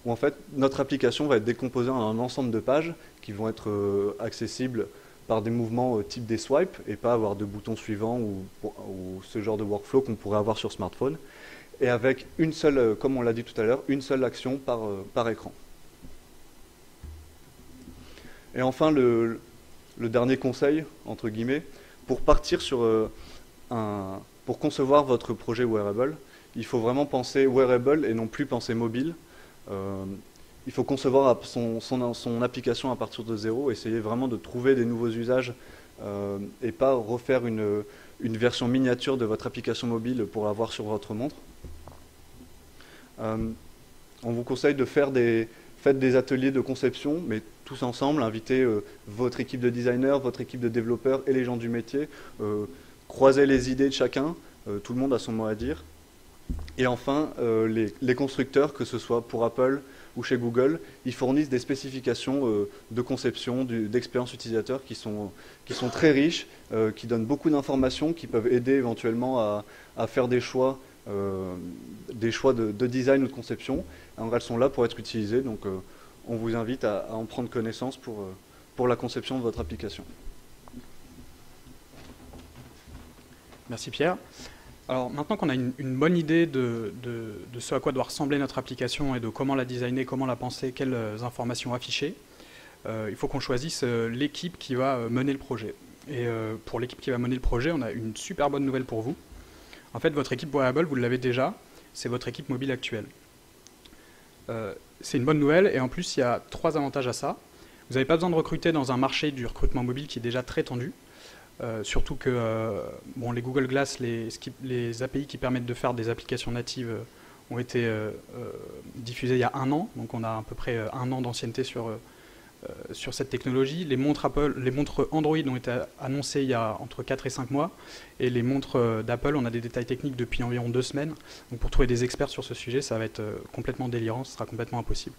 où en fait notre application va être décomposée en un ensemble de pages qui vont être accessibles par des mouvements type des swipes et pas avoir de boutons suivants ou ce genre de workflow qu'on pourrait avoir sur smartphone. Et avec une seule, comme on l'a dit tout à l'heure, une seule action par écran. Et enfin, le dernier conseil, entre guillemets, pour partir pour concevoir votre projet wearable, il faut vraiment penser wearable et non plus penser mobile. Il faut concevoir son application à partir de zéro, essayer vraiment de trouver des nouveaux usages et pas refaire une version miniature de votre application mobile pour l'avoir sur votre montre. On vous conseille de faire faites des ateliers de conception, mais tous ensemble, invitez votre équipe de designers, votre équipe de développeurs et les gens du métier, croisez les idées de chacun, tout le monde a son mot à dire. Et enfin, les constructeurs, que ce soit pour Apple ou chez Google, ils fournissent des spécifications de conception, d'expérience utilisateur qui sont très riches, qui donnent beaucoup d'informations, qui peuvent aider éventuellement à faire des choix de design ou de conception. Alors, elles sont là pour être utilisées, donc on vous invite à en prendre connaissance pour la conception de votre application. Merci Pierre. Alors maintenant qu'on a une bonne idée de ce à quoi doit ressembler notre application et de comment la designer, comment la penser, quelles informations afficher, il faut qu'on choisisse l'équipe qui va mener le projet. Et pour l'équipe qui va mener le projet, on a une super bonne nouvelle pour vous. En fait, votre équipe wearable, vous l'avez déjà, c'est votre équipe mobile actuelle. C'est une bonne nouvelle et en plus, il y a 3 avantages à ça. Vous n'avez pas besoin de recruter dans un marché du recrutement mobile qui est déjà très tendu. Surtout que les Google Glass, les API qui permettent de faire des applications natives ont été diffusées il y a 1 an, donc on a à peu près 1 an d'ancienneté sur cette technologie. Les montres Android ont été annoncées il y a entre 4 et 5 mois, et les montres d'Apple, on a des détails techniques depuis environ 2 semaines. Donc pour trouver des experts sur ce sujet, ça va être complètement délirant, ce sera complètement impossible.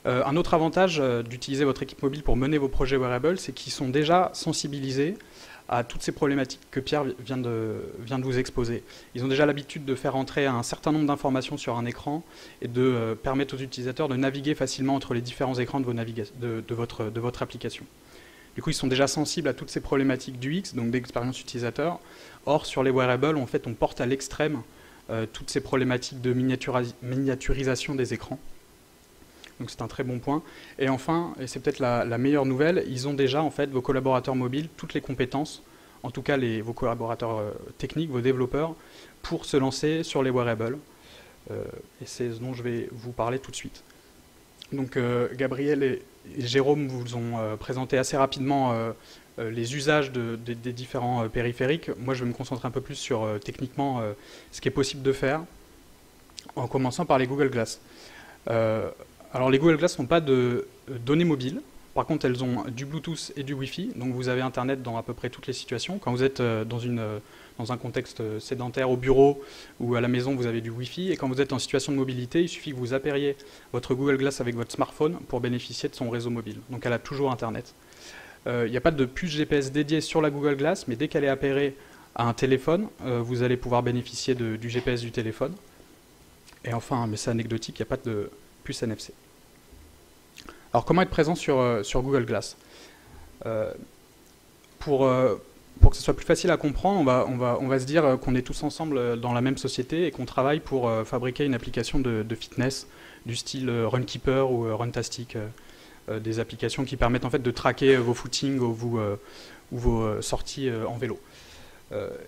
Un autre avantage d'utiliser votre équipe mobile pour mener vos projets wearables, c'est qu'ils sont déjà sensibilisés à toutes ces problématiques que Pierre vient de vous exposer. Ils ont déjà l'habitude de faire entrer un certain nombre d'informations sur un écran et de permettre aux utilisateurs de naviguer facilement entre les différents écrans de votre application. Du coup, ils sont déjà sensibles à toutes ces problématiques d'UX, donc d'expérience utilisateur. Or, sur les wearables, en fait, on porte à l'extrême toutes ces problématiques de miniaturisation des écrans. Donc c'est un très bon point. Et enfin, et c'est peut-être la meilleure nouvelle, ils ont déjà, en fait, vos collaborateurs mobiles, toutes les compétences, en tout cas vos collaborateurs techniques, vos développeurs, pour se lancer sur les wearables. Et c'est ce dont je vais vous parler tout de suite. Donc Gabriel et Jérôme vous ont présenté assez rapidement les usages des différents périphériques. Moi, je vais me concentrer un peu plus sur techniquement ce qui est possible de faire, en commençant par les Google Glass. Alors les Google Glass n'ont pas de données mobiles. Par contre, elles ont du Bluetooth et du Wi-Fi. Donc vous avez Internet dans à peu près toutes les situations. Quand vous êtes dans un contexte sédentaire au bureau ou à la maison, vous avez du Wi-Fi. Et quand vous êtes en situation de mobilité, il suffit que vous appériez votre Google Glass avec votre smartphone pour bénéficier de son réseau mobile. Donc elle a toujours Internet. Il n'y a pas de puce GPS dédiée sur la Google Glass, mais dès qu'elle est appairée à un téléphone, vous allez pouvoir bénéficier du GPS du téléphone. Et enfin, mais c'est anecdotique, il n'y a pas de puce NFC. Alors comment être présent sur Google Glass pour que ce soit plus facile à comprendre, on va se dire qu'on est tous ensemble dans la même société et qu'on travaille pour fabriquer une application de fitness du style Runkeeper ou Runtastic, des applications qui permettent en fait de traquer vos footings ou vos sorties en vélo.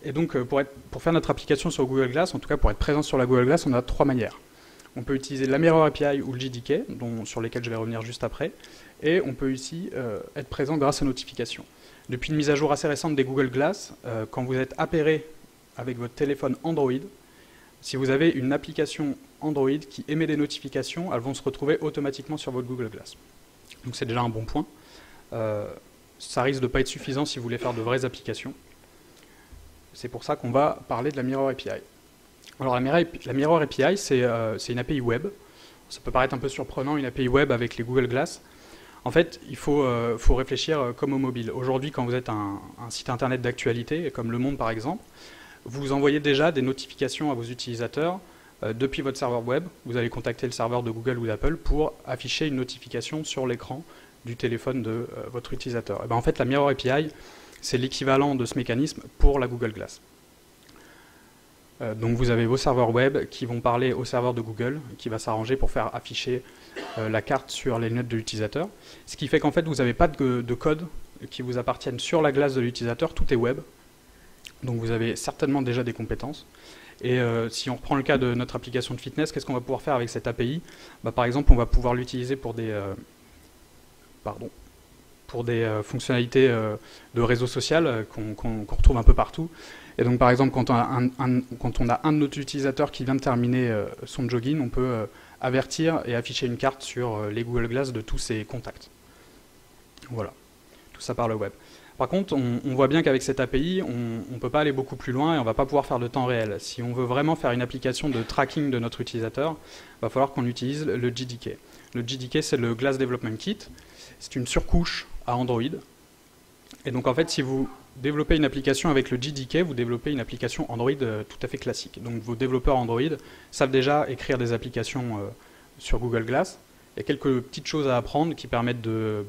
Et donc pour faire notre application sur Google Glass, en tout cas pour être présent sur la Google Glass, on a 3 manières. On peut utiliser la Mirror API ou le JDK, sur lesquels je vais revenir juste après, et on peut aussi être présent grâce aux notifications. Depuis une mise à jour assez récente des Google Glass, quand vous êtes appairé avec votre téléphone Android, si vous avez une application Android qui émet des notifications, elles vont se retrouver automatiquement sur votre Google Glass. Donc c'est déjà un bon point. Ça risque de ne pas être suffisant si vous voulez faire de vraies applications. C'est pour ça qu'on va parler de la Mirror API. Alors la Mirror API, c'est une API web. Ça peut paraître un peu surprenant, une API web avec les Google Glass. En fait, il faut réfléchir comme au mobile. Aujourd'hui, quand vous êtes un site internet d'actualité, comme Le Monde par exemple, vous envoyez déjà des notifications à vos utilisateurs depuis votre serveur web. Vous allez contacter le serveur de Google ou d'Apple pour afficher une notification sur l'écran du téléphone de votre utilisateur. Et bien, en fait, la Mirror API, c'est l'équivalent de ce mécanisme pour la Google Glass. Donc vous avez vos serveurs web qui vont parler au serveur de Google, qui va s'arranger pour faire afficher la carte sur les lunettes de l'utilisateur. Ce qui fait qu'en fait vous n'avez pas de code qui vous appartiennent sur la glace de l'utilisateur, tout est web. Donc vous avez certainement déjà des compétences. Et si on reprend le cas de notre application de fitness, qu'est-ce qu'on va pouvoir faire avec cette API ? Par exemple, on va pouvoir l'utiliser pour des fonctionnalités de réseau social qu'on retrouve un peu partout. Et donc par exemple, quand on a un de nos utilisateurs qui vient de terminer son jogging, on peut avertir et afficher une carte sur les Google Glass de tous ses contacts. Voilà, tout ça par le web. Par contre, on voit bien qu'avec cette API, on ne peut pas aller beaucoup plus loin et on ne va pas pouvoir faire de temps réel. Si on veut vraiment faire une application de tracking de notre utilisateur, il va falloir qu'on utilise le JDK. Le JDK, c'est le Glass Development Kit. C'est une surcouche à Android. Et donc en fait, si vous développez une application avec le JDK, vous développez une application Android tout à fait classique. Donc vos développeurs Android savent déjà écrire des applications sur Google Glass. Il y a quelques petites choses à apprendre qui permettent de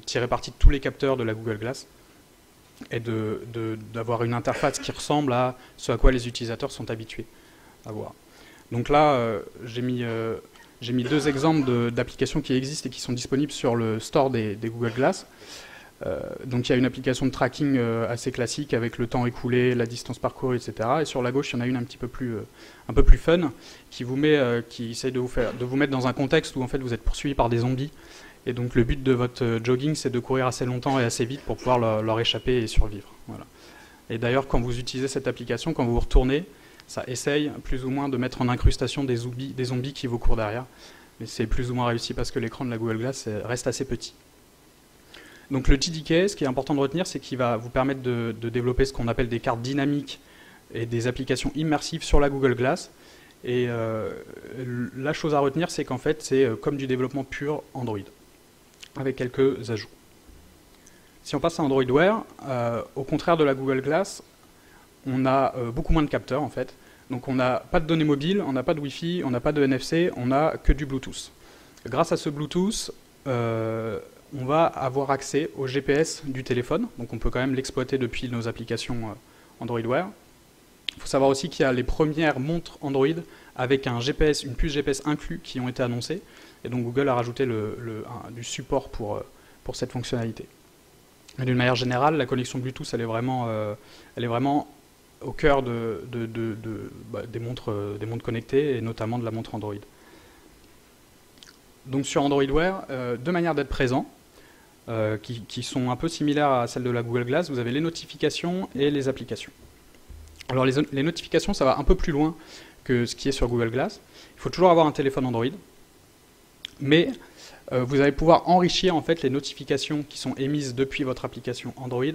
tirer parti de tous les capteurs de la Google Glass et d'avoir une interface qui ressemble à ce à quoi les utilisateurs sont habitués à voir. Donc là, j'ai mis 2 exemples d'applications qui existent et qui sont disponibles sur le store des Google Glass. Donc il y a une application de tracking assez classique avec le temps écoulé, la distance parcourue, etc. Et sur la gauche, il y en a une un peu plus fun qui essaye de vous mettre dans un contexte où en fait vous êtes poursuivi par des zombies. Et donc le but de votre jogging, c'est de courir assez longtemps et assez vite pour pouvoir leur échapper et survivre. Voilà. Et d'ailleurs, quand vous utilisez cette application, quand vous vous retournez, ça essaye plus ou moins de mettre en incrustation des zombies qui vous courent derrière. Mais c'est plus ou moins réussi parce que l'écran de la Google Glass reste assez petit. Donc le JDK, ce qui est important de retenir, c'est qu'il va vous permettre de développer ce qu'on appelle des cartes dynamiques et des applications immersives sur la Google Glass. Et la chose à retenir, c'est qu'en fait, c'est comme du développement pur Android, avec quelques ajouts. Si on passe à Android Wear, au contraire de la Google Glass, on a beaucoup moins de capteurs en fait. Donc on n'a pas de données mobiles, on n'a pas de Wi-Fi, on n'a pas de NFC, on n'a que du Bluetooth. Grâce à ce Bluetooth, on va avoir accès au GPS du téléphone, donc on peut quand même l'exploiter depuis nos applications Android Wear. Il faut savoir aussi qu'il y a les premières montres Android avec un GPS, une puce GPS inclus qui ont été annoncées, et donc Google a rajouté du support pour cette fonctionnalité. Mais d'une manière générale, la connexion Bluetooth, elle est vraiment au cœur des montres connectées, et notamment de la montre Android. Donc sur Android Wear, deux manières d'être présent, qui sont un peu similaires à celles de la Google Glass. Vous avez les notifications et les applications. Alors les notifications, ça va un peu plus loin que ce qui est sur Google Glass. Il faut toujours avoir un téléphone Android, mais vous allez pouvoir enrichir en fait les notifications qui sont émises depuis votre application Android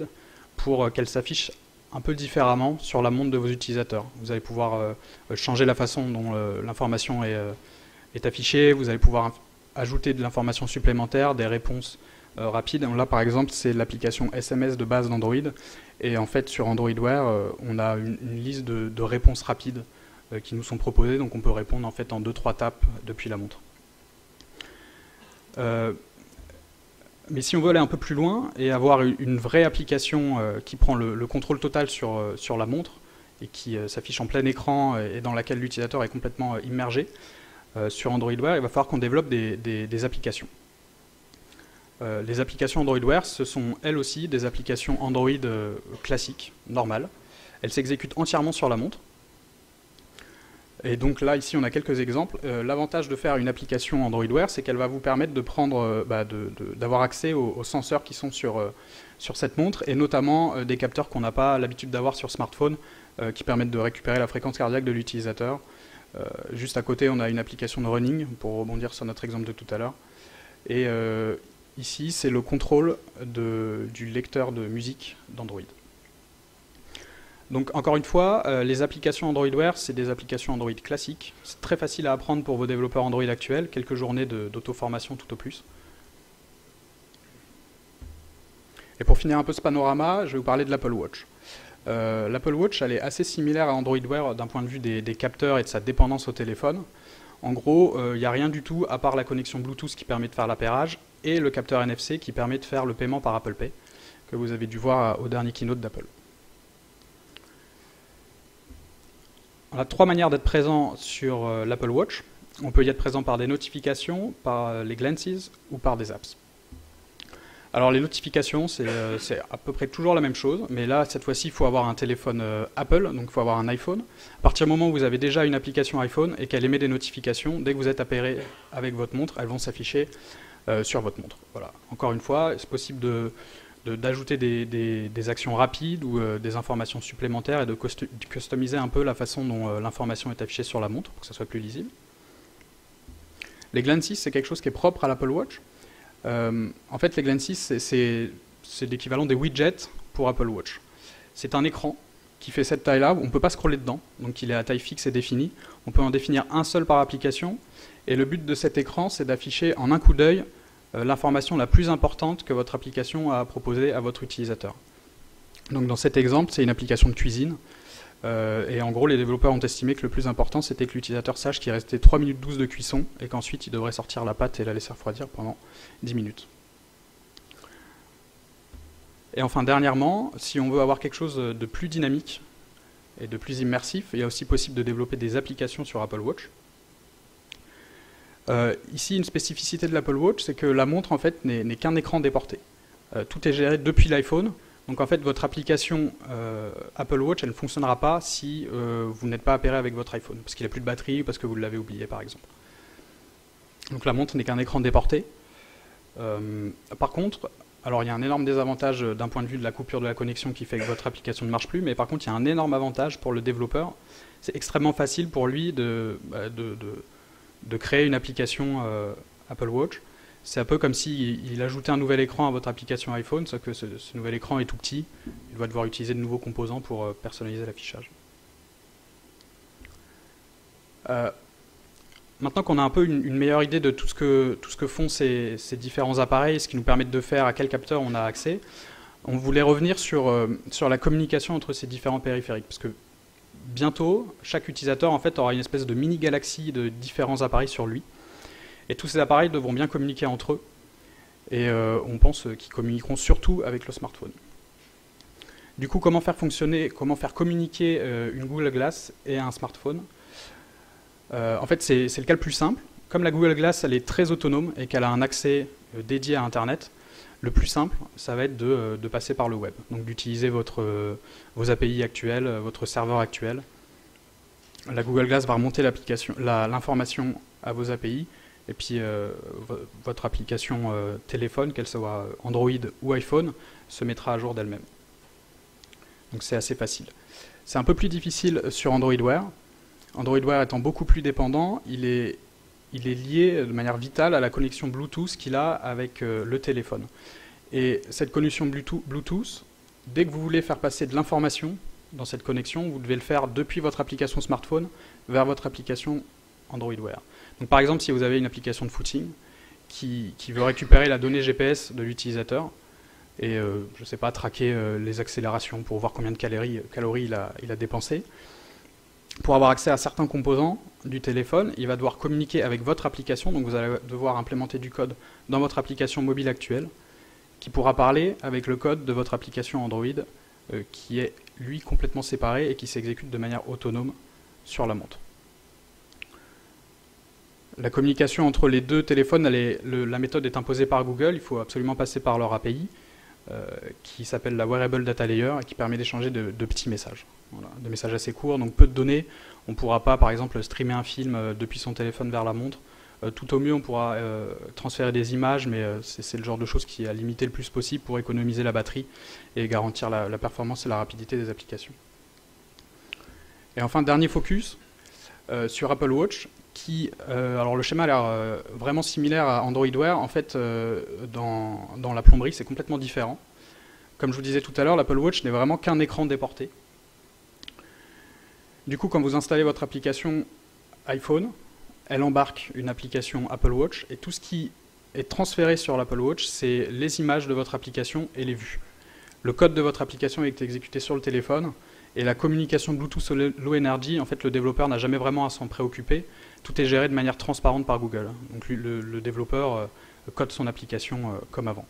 pour qu'elles s'affichent un peu différemment sur la montre de vos utilisateurs. Vous allez pouvoir changer la façon dont l'information est affichée, vous allez pouvoir ajouter de l'information supplémentaire, des réponses rapides. Là par exemple c'est l'application SMS de base d'Android, et en fait sur Android Wear on a une liste de réponses rapides qui nous sont proposées, donc on peut répondre en fait en 2-3 tapes depuis la montre. Mais si on veut aller un peu plus loin et avoir une vraie application qui prend le contrôle total sur la montre et qui s'affiche en plein écran et dans laquelle l'utilisateur est complètement immergé, sur Android Wear, il va falloir qu'on développe des applications. Les applications Android Wear, ce sont elles aussi des applications Android classiques, normales. Elles s'exécutent entièrement sur la montre. Et donc là, ici, on a quelques exemples. L'avantage de faire une application Android Wear, c'est qu'elle va vous permettre de prendre, d'avoir accès aux senseurs qui sont sur cette montre, et notamment des capteurs qu'on n'a pas l'habitude d'avoir sur smartphone, qui permettent de récupérer la fréquence cardiaque de l'utilisateur. Juste à côté, on a une application de running, pour rebondir sur notre exemple de tout à l'heure. Et ici, c'est le contrôle du lecteur de musique d'Android. Donc encore une fois, les applications Android Wear, c'est des applications Android classiques. C'est très facile à apprendre pour vos développeurs Android actuels, quelques journées d'auto-formation tout au plus. Et pour finir un peu ce panorama, je vais vous parler de l'Apple Watch. L'Apple Watch, elle est assez similaire à Android Wear d'un point de vue des capteurs et de sa dépendance au téléphone. En gros, il n'y a rien du tout à part la connexion Bluetooth qui permet de faire l'appairage et le capteur NFC qui permet de faire le paiement par Apple Pay, que vous avez dû voir au dernier keynote d'Apple. On a 3 manières d'être présent sur l'Apple Watch. On peut y être présent par des notifications, par les glances ou par des apps. Alors les notifications, c'est à peu près toujours la même chose, mais là, cette fois-ci, il faut avoir un téléphone Apple, donc il faut avoir un iPhone. À partir du moment où vous avez déjà une application iPhone et qu'elle émet des notifications, dès que vous êtes appairé avec votre montre, elles vont s'afficher sur votre montre. Voilà. Encore une fois, c'est possible d'ajouter des actions rapides ou des informations supplémentaires et de customiser un peu la façon dont l'information est affichée sur la montre pour que ça soit plus lisible. Les glances, c'est quelque chose qui est propre à l'Apple Watch. En fait, les glances, c'est l'équivalent des widgets pour Apple Watch. C'est un écran qui fait cette taille-là, on ne peut pas scroller dedans, donc il est à taille fixe et définie. On peut en définir un seul par application, et le but de cet écran, c'est d'afficher en un coup d'œil l'information la plus importante que votre application a proposée à votre utilisateur. Donc dans cet exemple, c'est une application de cuisine, et en gros, les développeurs ont estimé que le plus important, c'était que l'utilisateur sache qu'il restait 3 minutes 12 de cuisson, et qu'ensuite, il devrait sortir la pâte et la laisser refroidir pendant 10 minutes. Et enfin, dernièrement, si on veut avoir quelque chose de plus dynamique et de plus immersif, il est aussi possible de développer des applications sur Apple Watch. Ici, une spécificité de l'Apple Watch, c'est que la montre en fait n'est qu'un écran déporté. Tout est géré depuis l'iPhone. Donc en fait, votre application Apple Watch, elle ne fonctionnera pas si vous n'êtes pas appairé avec votre iPhone, parce qu'il n'a plus de batterie ou parce que vous l'avez oublié, par exemple. Donc la montre n'est qu'un écran déporté. Par contre, alors il y a un énorme désavantage d'un point de vue de la coupure de la connexion qui fait que votre application ne marche plus, mais par contre, il y a un énorme avantage pour le développeur. C'est extrêmement facile pour lui de créer une application Apple Watch. C'est un peu comme s'il ajoutait un nouvel écran à votre application iPhone, sauf que ce nouvel écran est tout petit. Il va devoir utiliser de nouveaux composants pour personnaliser l'affichage. Maintenant qu'on a un peu une meilleure idée de tout ce que font ces différents appareils, ce qui nous permet de faire, à quel capteur on a accès, On voulait revenir sur la communication entre ces différents périphériques, parce que bientôt, chaque utilisateur en fait, aura une espèce de mini-galaxie de différents appareils sur lui, et tous ces appareils devront bien communiquer entre eux, et on pense qu'ils communiqueront surtout avec le smartphone. Du coup, comment faire communiquer une Google Glass et un smartphone? En fait, c'est le cas le plus simple. Comme la Google Glass, elle est très autonome et qu'elle a un accès dédié à Internet, le plus simple, ça va être de passer par le web. Donc d'utiliser vos API actuelles, votre serveur actuel. La Google Glass va remonter l'information à vos API, et puis votre application téléphone, qu'elle soit Android ou iPhone, se mettra à jour d'elle-même. Donc c'est assez facile. C'est un peu plus difficile sur Android Wear. Android Wear étant beaucoup plus dépendant, il est lié de manière vitale à la connexion Bluetooth qu'il a avec le téléphone. Et cette connexion Bluetooth, dès que vous voulez faire passer de l'information dans cette connexion, vous devez le faire depuis votre application smartphone vers votre application Android Wear. Donc par exemple, si vous avez une application de footing qui veut récupérer la donnée GPS de l'utilisateur et, je ne sais pas, traquer les accélérations pour voir combien de calories il a dépensé, pour avoir accès à certains composants du téléphone, il va devoir communiquer avec votre application, donc vous allez devoir implémenter du code dans votre application mobile actuelle, qui pourra parler avec le code de votre application Android, qui est, lui, complètement séparé et qui s'exécute de manière autonome sur la montre. La communication entre les deux téléphones, la méthode est imposée par Google, il faut absolument passer par leur API, qui s'appelle la Wearable Data Layer, et qui permet d'échanger de petits messages. Voilà, des messages assez courts, donc peu de données. On ne pourra pas, par exemple, streamer un film depuis son téléphone vers la montre. Tout au mieux, on pourra transférer des images, mais c'est le genre de choses qui est à limiter le plus possible pour économiser la batterie et garantir la performance et la rapidité des applications. Et enfin, dernier focus sur Apple Watch, alors le schéma a l'air vraiment similaire à Android Wear. En fait, dans la plomberie, c'est complètement différent. Comme je vous disais tout à l'heure, l'Apple Watch n'est vraiment qu'un écran déporté. Du coup, quand vous installez votre application iPhone, elle embarque une application Apple Watch, et tout ce qui est transféré sur l'Apple Watch, c'est les images de votre application et les vues. Le code de votre application est exécuté sur le téléphone, et la communication Bluetooth Low Energy, en fait, le développeur n'a jamais vraiment à s'en préoccuper. Tout est géré de manière transparente par Google. Donc le développeur code son application comme avant.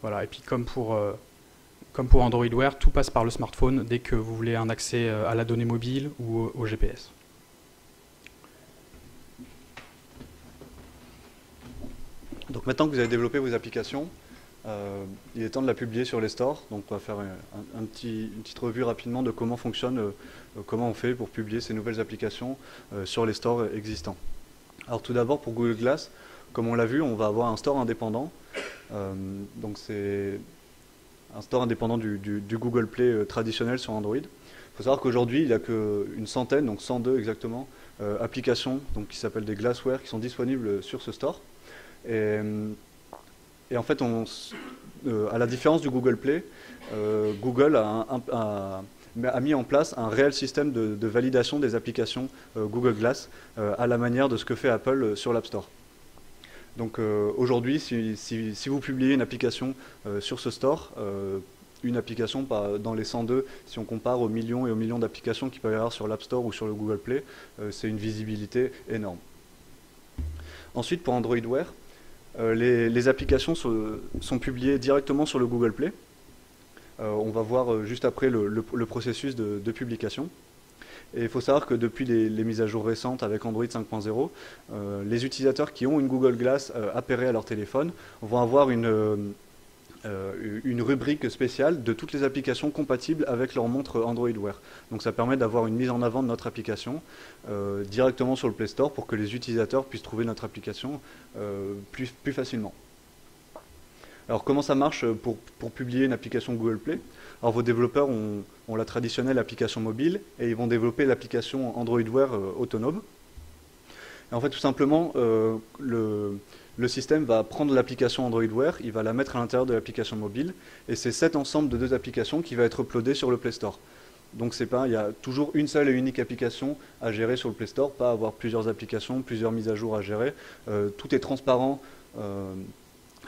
Voilà, et puis comme pour Android Wear, tout passe par le smartphone dès que vous voulez un accès à la donnée mobile ou au GPS. Donc maintenant que vous avez développé vos applications, il est temps de la publier sur les stores. Donc on va faire une petite revue rapidement de comment fonctionne, comment on fait pour publier ces nouvelles applications sur les stores existants. Alors tout d'abord pour Google Glass, comme on l'a vu, on va avoir un store indépendant. Donc c'est un store indépendant du Google Play traditionnel sur Android. Il faut savoir qu'aujourd'hui, il n'y a qu'une centaine, donc 102 exactement, applications donc, qui s'appellent des Glassware qui sont disponibles sur ce store. Et en fait, à la différence du Google Play, Google a mis en place un réel système de validation des applications Google Glass à la manière de ce que fait Apple sur l'App Store. Donc aujourd'hui, si vous publiez une application sur ce store, une application dans les 102, si on compare aux millions et aux millions d'applications qu'il peut y avoir sur l'App Store ou sur le Google Play, c'est une visibilité énorme. Ensuite, pour Android Wear, les applications sont publiées directement sur le Google Play. On va voir juste après le processus de publication. Et il faut savoir que depuis les mises à jour récentes avec Android 5.0, les utilisateurs qui ont une Google Glass appairée à leur téléphone vont avoir une rubrique spéciale de toutes les applications compatibles avec leur montre Android Wear. Donc ça permet d'avoir une mise en avant de notre application directement sur le Play Store pour que les utilisateurs puissent trouver notre application plus facilement. Alors comment ça marche pour publier une application Google Play? Alors vos développeurs ont la traditionnelle application mobile et ils vont développer l'application Android Wear autonome. Et en fait tout simplement le système va prendre l'application Android Wear, il va la mettre à l'intérieur de l'application mobile et c'est cet ensemble de deux applications qui va être uploadé sur le Play Store. Donc il y a toujours une seule et unique application à gérer sur le Play Store, pas avoir plusieurs applications, plusieurs mises à jour à gérer. Tout est transparent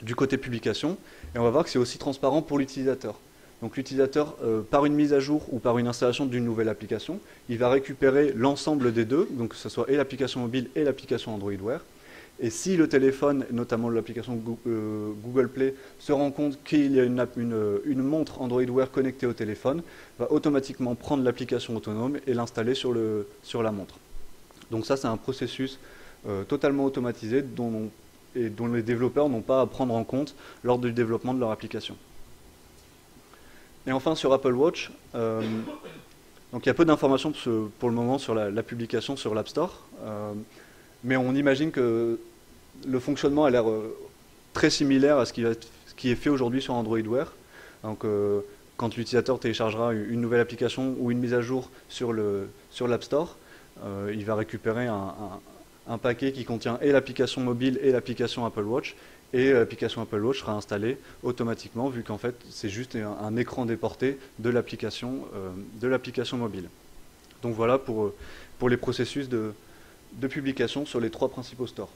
du côté publication, et on va voir que c'est aussi transparent pour l'utilisateur. Donc l'utilisateur, par une mise à jour ou par une installation d'une nouvelle application, il va récupérer l'ensemble des deux, donc que ce soit et l'application mobile et l'application Android Wear. Et si le téléphone, notamment l'application Google Play, se rend compte qu'il y a une montre Android Wear connectée au téléphone, va automatiquement prendre l'application autonome et l'installer sur la montre. Donc ça, c'est un processus totalement automatisé dont les développeurs n'ont pas à prendre en compte lors du développement de leur application. Et enfin, sur Apple Watch, donc il y a peu d'informations pour le moment sur la publication sur l'App Store, mais on imagine que le fonctionnement a l'air très similaire à ce qui est fait aujourd'hui sur Android Wear. Donc, quand l'utilisateur téléchargera une nouvelle application ou une mise à jour sur l'App Store, il va récupérer un paquet qui contient et l'application mobile et l'application Apple Watch. Et l'application Apple Watch sera installée automatiquement, vu qu'en fait, c'est juste un écran déporté de l'application mobile. Donc voilà pour les processus de publication sur les 3 principaux stores.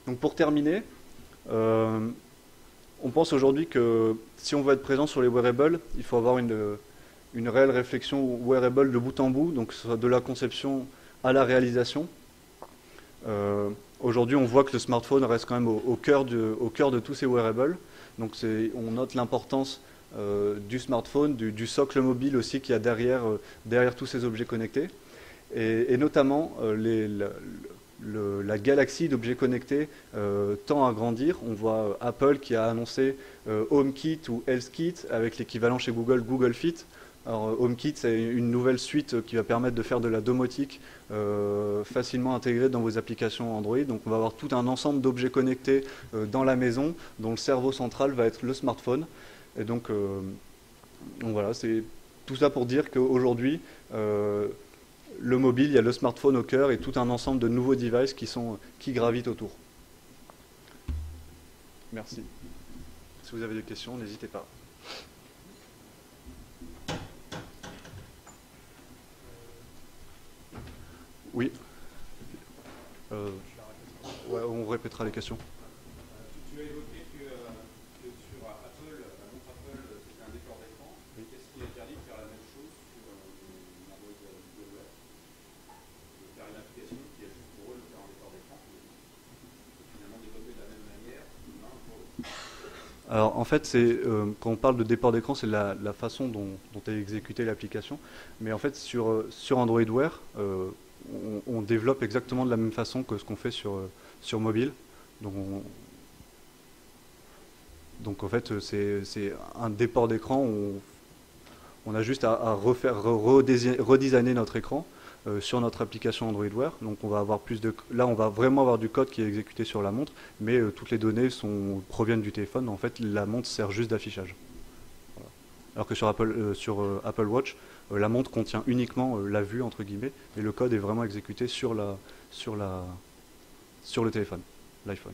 Donc pour terminer, on pense aujourd'hui que si on veut être présent sur les wearables, il faut avoir une réelle réflexion wearable de bout en bout, donc que ce soit de la conception à la réalisation. Aujourd'hui, on voit que le smartphone reste quand même au cœur de tous ces wearables. Donc on note l'importance du smartphone, du socle mobile aussi qu'il y a derrière tous ces objets connectés. Et notamment, la galaxie d'objets connectés tend à grandir. On voit Apple qui a annoncé HomeKit ou HealthKit avec l'équivalent chez Google, Google Fit. Alors, HomeKit, c'est une nouvelle suite qui va permettre de faire de la domotique facilement intégrée dans vos applications Android. Donc on va avoir tout un ensemble d'objets connectés dans la maison dont le cerveau central va être le smartphone. Et donc voilà, c'est tout ça pour dire qu'aujourd'hui, le mobile, il y a le smartphone au cœur et tout un ensemble de nouveaux devices qui gravitent autour. Merci. Si vous avez des questions, n'hésitez pas. Oui. Ouais, on répétera les questions. Tu as évoqué que sur Apple, la montre Apple, c'était un décor d'écran. Oui. Qu'est-ce qui interdit de faire la même chose sur Android Wear? De faire une application qui a juste pour eux de faire un décor d'écran, finalement développer de la même manière, l'un pour l'autre. Alors en fait, quand on parle de déport d'écran, c'est la façon dont est exécutée l'application. Mais en fait, sur Android Wear, on développe exactement de la même façon que ce qu'on fait sur mobile. Donc en fait, c'est un déport d'écran où on a juste à redesigner notre écran sur notre application Android Wear. Donc on va avoir là, on va vraiment avoir du code qui est exécuté sur la montre, mais toutes les données proviennent du téléphone. En fait, la montre sert juste d'affichage. Voilà. Alors que sur Apple Watch, la montre contient uniquement la vue, entre guillemets, et le code est vraiment exécuté sur le téléphone, l'iPhone.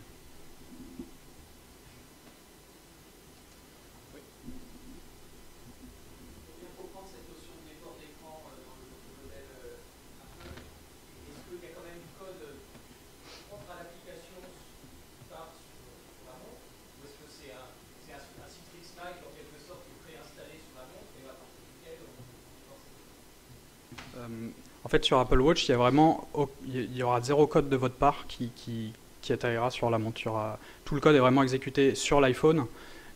En fait, sur Apple Watch, il y aura 0 code de votre part qui atterrira sur la montre. Tout le code est vraiment exécuté sur l'iPhone.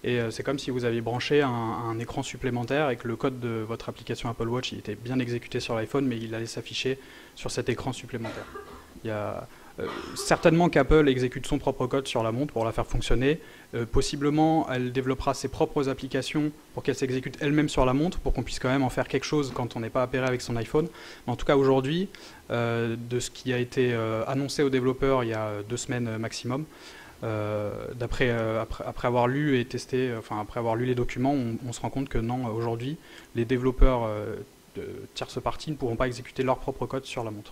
Et c'est comme si vous aviez branché un écran supplémentaire et que le code de votre application Apple Watch il était bien exécuté sur l'iPhone, mais il allait s'afficher sur cet écran supplémentaire. Il y a certainement qu'Apple exécute son propre code sur la montre pour la faire fonctionner. Possiblement, elle développera ses propres applications pour qu'elle s'exécute elle-même sur la montre, pour qu'on puisse quand même en faire quelque chose quand on n'est pas appairé avec son iPhone. Mais en tout cas, aujourd'hui, de ce qui a été annoncé aux développeurs il y a 2 semaines maximum, après avoir lu et testé, après avoir lu les documents, on se rend compte que non, aujourd'hui, les développeurs de tierces parties ne pourront pas exécuter leur propre code sur la montre.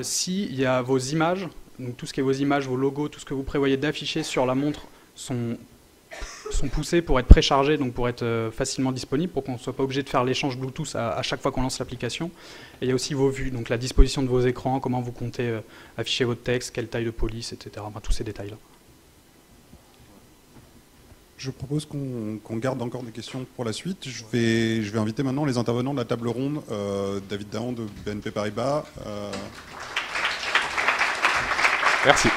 Si il y a vos images, donc tout ce qui est vos images, vos logos, tout ce que vous prévoyez d'afficher sur la montre sont sont poussés pour être préchargés, donc pour être facilement disponibles, pour qu'on ne soit pas obligé de faire l'échange Bluetooth à chaque fois qu'on lance l'application. Et il y a aussi vos vues, donc la disposition de vos écrans, comment vous comptez afficher votre texte, quelle taille de police, etc. Enfin, tous ces détails-là. Je propose qu'on garde encore des questions pour la suite. Je vais inviter maintenant les intervenants de la table ronde. David Dahan de BNP Paribas. Merci.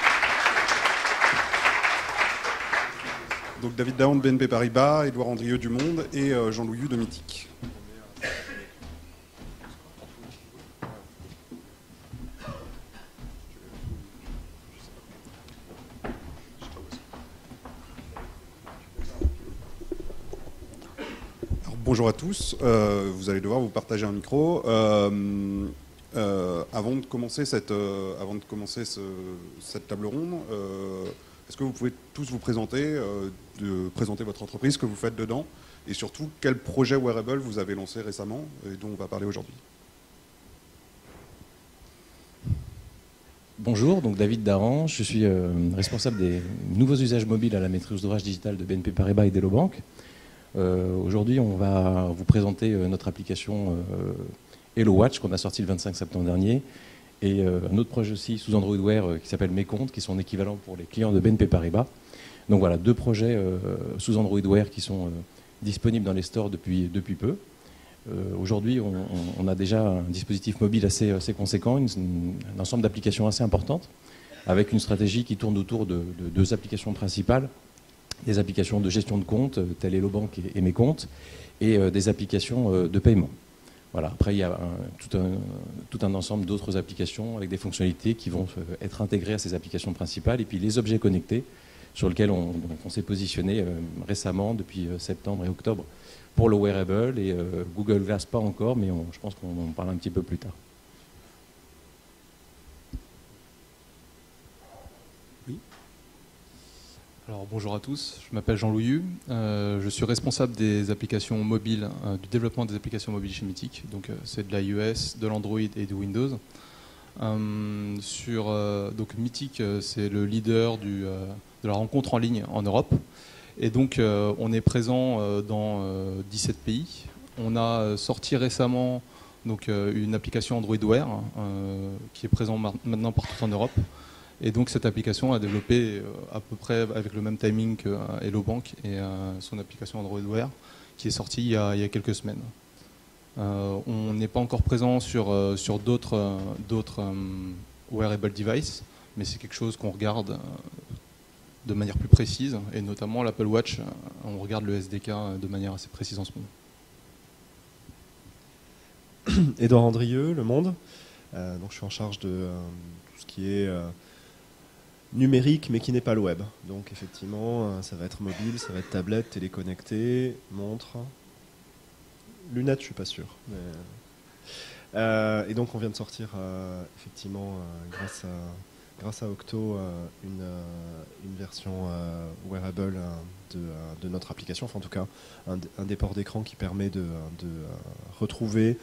Donc David Dahan de BNP Paribas, Édouard Andrieux du Monde et Jean-Louis Hu de Mythique. Alors, bonjour à tous. Vous allez devoir vous partager un micro. Avant de commencer cette table ronde, est-ce que vous pouvez tous vous présenter, présenter votre entreprise, ce que vous faites dedans, et surtout quel projet wearable vous avez lancé récemment et dont on va parler aujourd'hui? Bonjour, donc David Dahan, je suis responsable des nouveaux usages mobiles à la maîtrise d'ouvrage digitale de BNP Paribas et d'Hello Bank. Aujourd'hui, on va vous présenter notre application Hello Watch qu'on a sorti le 25 septembre dernier, et un autre projet aussi sous Android Wear qui s'appelle Mes Comptes, qui sont équivalents pour les clients de BNP Paribas. Donc voilà, deux projets sous Android Wear qui sont disponibles dans les stores depuis peu. Aujourd'hui, on a déjà un dispositif mobile assez conséquent, un ensemble d'applications assez importantes, avec une stratégie qui tourne autour de deux applications principales, des applications de gestion de compte, telles Hello Bank et Mes Comptes, et des applications de paiement. Voilà. Après, il y a tout un ensemble d'autres applications avec des fonctionnalités qui vont être intégrées à ces applications principales. Et puis les objets connectés, sur lesquels on s'est positionné récemment, depuis septembre et octobre, pour le wearable. Et Google Glass pas encore, mais je pense qu'on en parle un petit peu plus tard. Alors, bonjour à tous, je m'appelle Jean-Louis Hu, je suis responsable des applications mobiles, du développement des applications mobiles chez Mythique, donc c'est de l'iOS, de l'Android et du Windows. Donc Mythique, c'est le leader de la rencontre en ligne en Europe, et donc on est présent dans 17 pays. On a sorti récemment donc, une application Android Wear qui est présente maintenant partout en Europe. Et donc cette application a développé à peu près avec le même timing que Hello Bank et son application Android Wear qui est sortie il y a quelques semaines. On n'est pas encore présent sur d'autres wearable devices, mais c'est quelque chose qu'on regarde de manière plus précise, et notamment l'Apple Watch, on regarde le SDK de manière assez précise en ce moment. Édouard Andrieux, Le Monde. Donc je suis en charge de tout ce qui est numérique, mais qui n'est pas le web. Donc effectivement, ça va être mobile, ça va être tablette, téléconnecté, montre, lunettes, je suis pas sûr. Mais et donc on vient de sortir effectivement grâce à Octo une version wearable de notre application, enfin en tout cas un déport d'écran qui permet de retrouver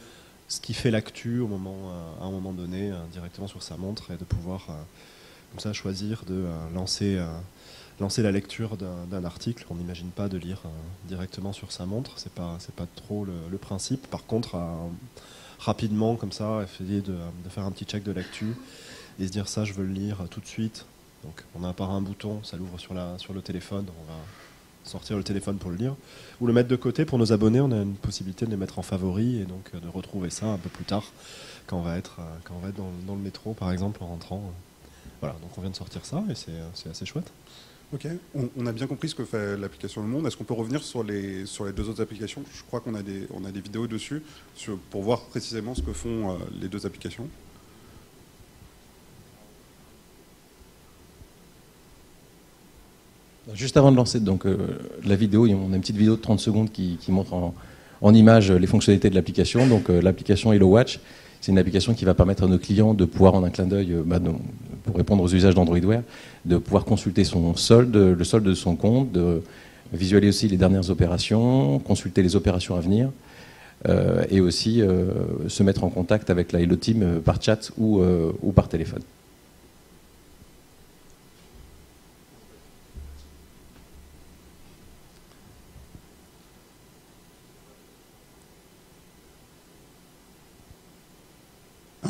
ce qui fait l'actu à un moment donné directement sur sa montre, et de pouvoir comme ça choisir de lancer la lecture d'un article. On n'imagine pas de lire directement sur sa montre, c'est pas trop le principe. Par contre, rapidement comme ça, essayer de faire un petit check de l'actu et se dire ça, je veux le lire tout de suite. Donc on a un bouton, ça l'ouvre sur le téléphone, on va sortir le téléphone pour le lire, ou le mettre de côté. Pour nos abonnés, on a une possibilité de les mettre en favori et donc de retrouver ça un peu plus tard quand on va être dans le métro par exemple en rentrant. Voilà, donc on vient de sortir ça et c'est assez chouette. Ok, on a bien compris ce que fait l'application Le Monde. Est-ce qu'on peut revenir sur les deux autres applications? Je crois qu'on a des vidéos dessus pour voir précisément ce que font les deux applications. Juste avant de lancer donc, la vidéo, on a une petite vidéo de 30 secondes qui montre en image les fonctionnalités de l'application. Donc l'application Hello Watch, c'est une application qui va permettre à nos clients de pouvoir, en un clin d'œil, pour répondre aux usages d'Android Wear, de pouvoir consulter son solde, le solde de son compte, de visualiser aussi les dernières opérations, consulter les opérations à venir, et aussi se mettre en contact avec la Hello Team par chat ou par téléphone.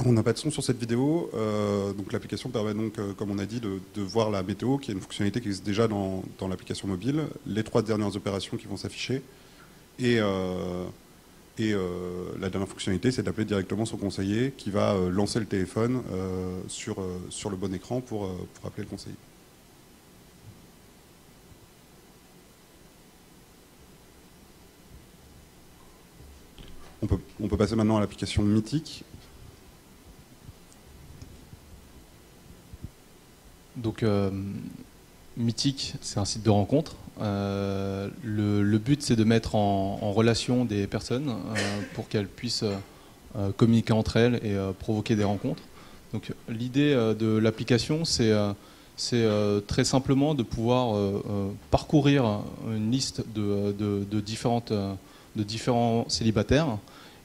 on n'a pas de son sur cette vidéo, donc l'application permet donc, comme on a dit, de voir la météo, qui est une fonctionnalité qui existe déjà dans l'application mobile, les 3 dernières opérations qui vont s'afficher, et la dernière fonctionnalité, c'est d'appeler directement son conseiller, qui va lancer le téléphone sur le bon écran pour appeler le conseiller. On peut passer maintenant à l'application Mythique. Donc, Mythique, c'est un site de rencontre. Le but, c'est de mettre en relation des personnes pour qu'elles puissent communiquer entre elles et provoquer des rencontres. Donc, l'idée de l'application, c'est très simplement de pouvoir parcourir une liste de différents célibataires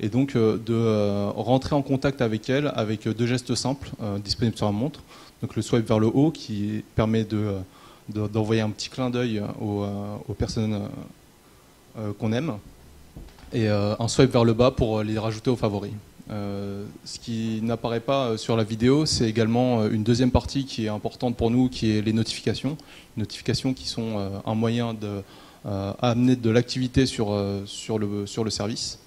et donc de rentrer en contact avec elles avec 2 gestes simples disponibles sur la montre. Donc le swipe vers le haut qui permet d'envoyer un petit clin d'œil aux personnes qu'on aime et un swipe vers le bas pour les rajouter aux favoris. Ce qui n'apparaît pas sur la vidéo, c'est également une deuxième partie qui est importante pour nous, qui est les notifications. Les notifications qui sont un moyen d'amener de l'activité sur le service.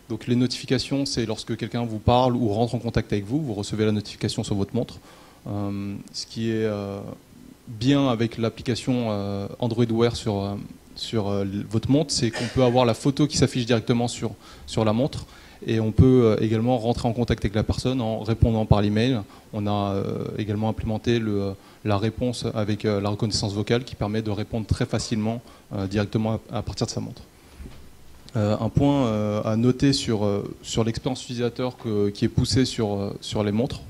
Donc les notifications, c'est lorsque quelqu'un vous parle ou rentre en contact avec vous, vous recevez la notification sur votre montre. Ce qui est bien avec l'application Android Wear sur votre montre, c'est qu'on peut avoir la photo qui s'affiche directement sur la montre et on peut également rentrer en contact avec la personne en répondant par l'email. On a également implémenté la réponse avec la reconnaissance vocale qui permet de répondre très facilement directement à partir de sa montre. Un point à noter sur l'expérience utilisateur qui est poussée sur les montres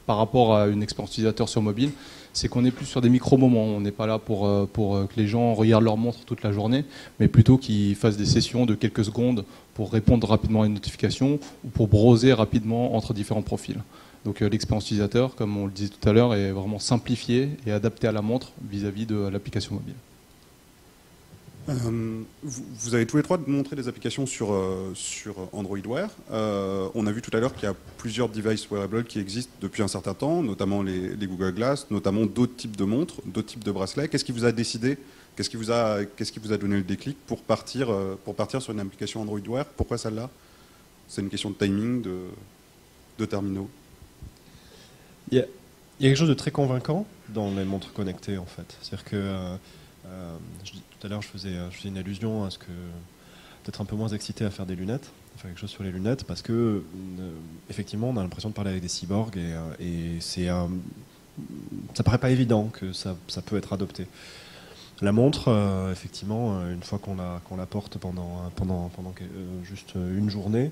par rapport à une expérience utilisateur sur mobile, c'est qu'on est plus sur des micro-moments. On n'est pas là pour que les gens regardent leur montre toute la journée, mais plutôt qu'ils fassent des sessions de quelques secondes pour répondre rapidement à une notification ou pour browser rapidement entre différents profils. Donc l'expérience utilisateur, comme on le disait tout à l'heure, est vraiment simplifiée et adaptée à la montre vis-à-vis de l'application mobile. Vous avez tous les 3 montré des applications sur Android Wear. On a vu tout à l'heure qu'il y a plusieurs devices wearables qui existent depuis un certain temps, notamment les Google Glass, notamment d'autres types de montres, d'autres types de bracelets. Qu'est-ce qui vous a décidé, qu'est-ce qui vous a donné le déclic pour partir sur une application Android Wear? Pourquoi celle-là? C'est une question de timing, de terminaux. Il y a quelque chose de très convaincant dans les montres connectées en fait. C'est-à-dire que tout à l'heure, je faisais une allusion à ce que peut-être un peu moins excité à faire des lunettes, à faire quelque chose sur les lunettes, parce que effectivement, on a l'impression de parler avec des cyborgs et ça paraît pas évident que ça peut être adopté. La montre, effectivement, une fois qu'on la porte pendant juste une journée,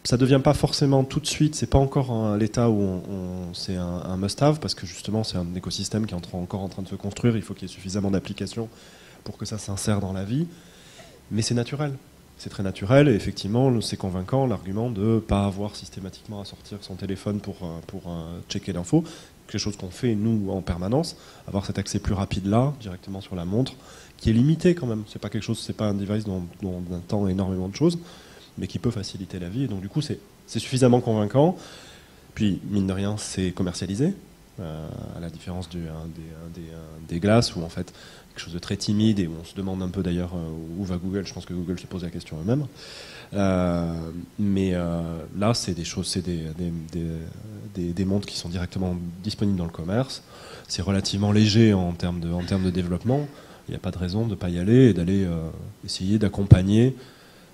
ça devient pas forcément tout de suite, c'est pas encore à l'état où c'est un must-have, parce que justement c'est un écosystème qui est encore en train de se construire, il faut qu'il y ait suffisamment d'applications pour que ça s'insère dans la vie, mais c'est naturel, c'est très naturel, et effectivement c'est convaincant l'argument de ne pas avoir systématiquement à sortir son téléphone pour checker l'info, quelque chose qu'on fait nous en permanence, avoir cet accès plus rapide là, directement sur la montre, qui est limité quand même, c'est pas un device dont on attend énormément de choses, mais qui peut faciliter la vie. Et donc du coup, c'est suffisamment convaincant. Puis, mine de rien, c'est commercialisé, à la différence des Glass, où en fait, quelque chose de très timide, et où on se demande un peu d'ailleurs où va Google. Je pense que Google se pose la question eux-mêmes. Mais là, c'est des choses, c'est des montres qui sont directement disponibles dans le commerce. C'est relativement léger en termes de développement. Il n'y a pas de raison de ne pas y aller et d'aller essayer d'accompagner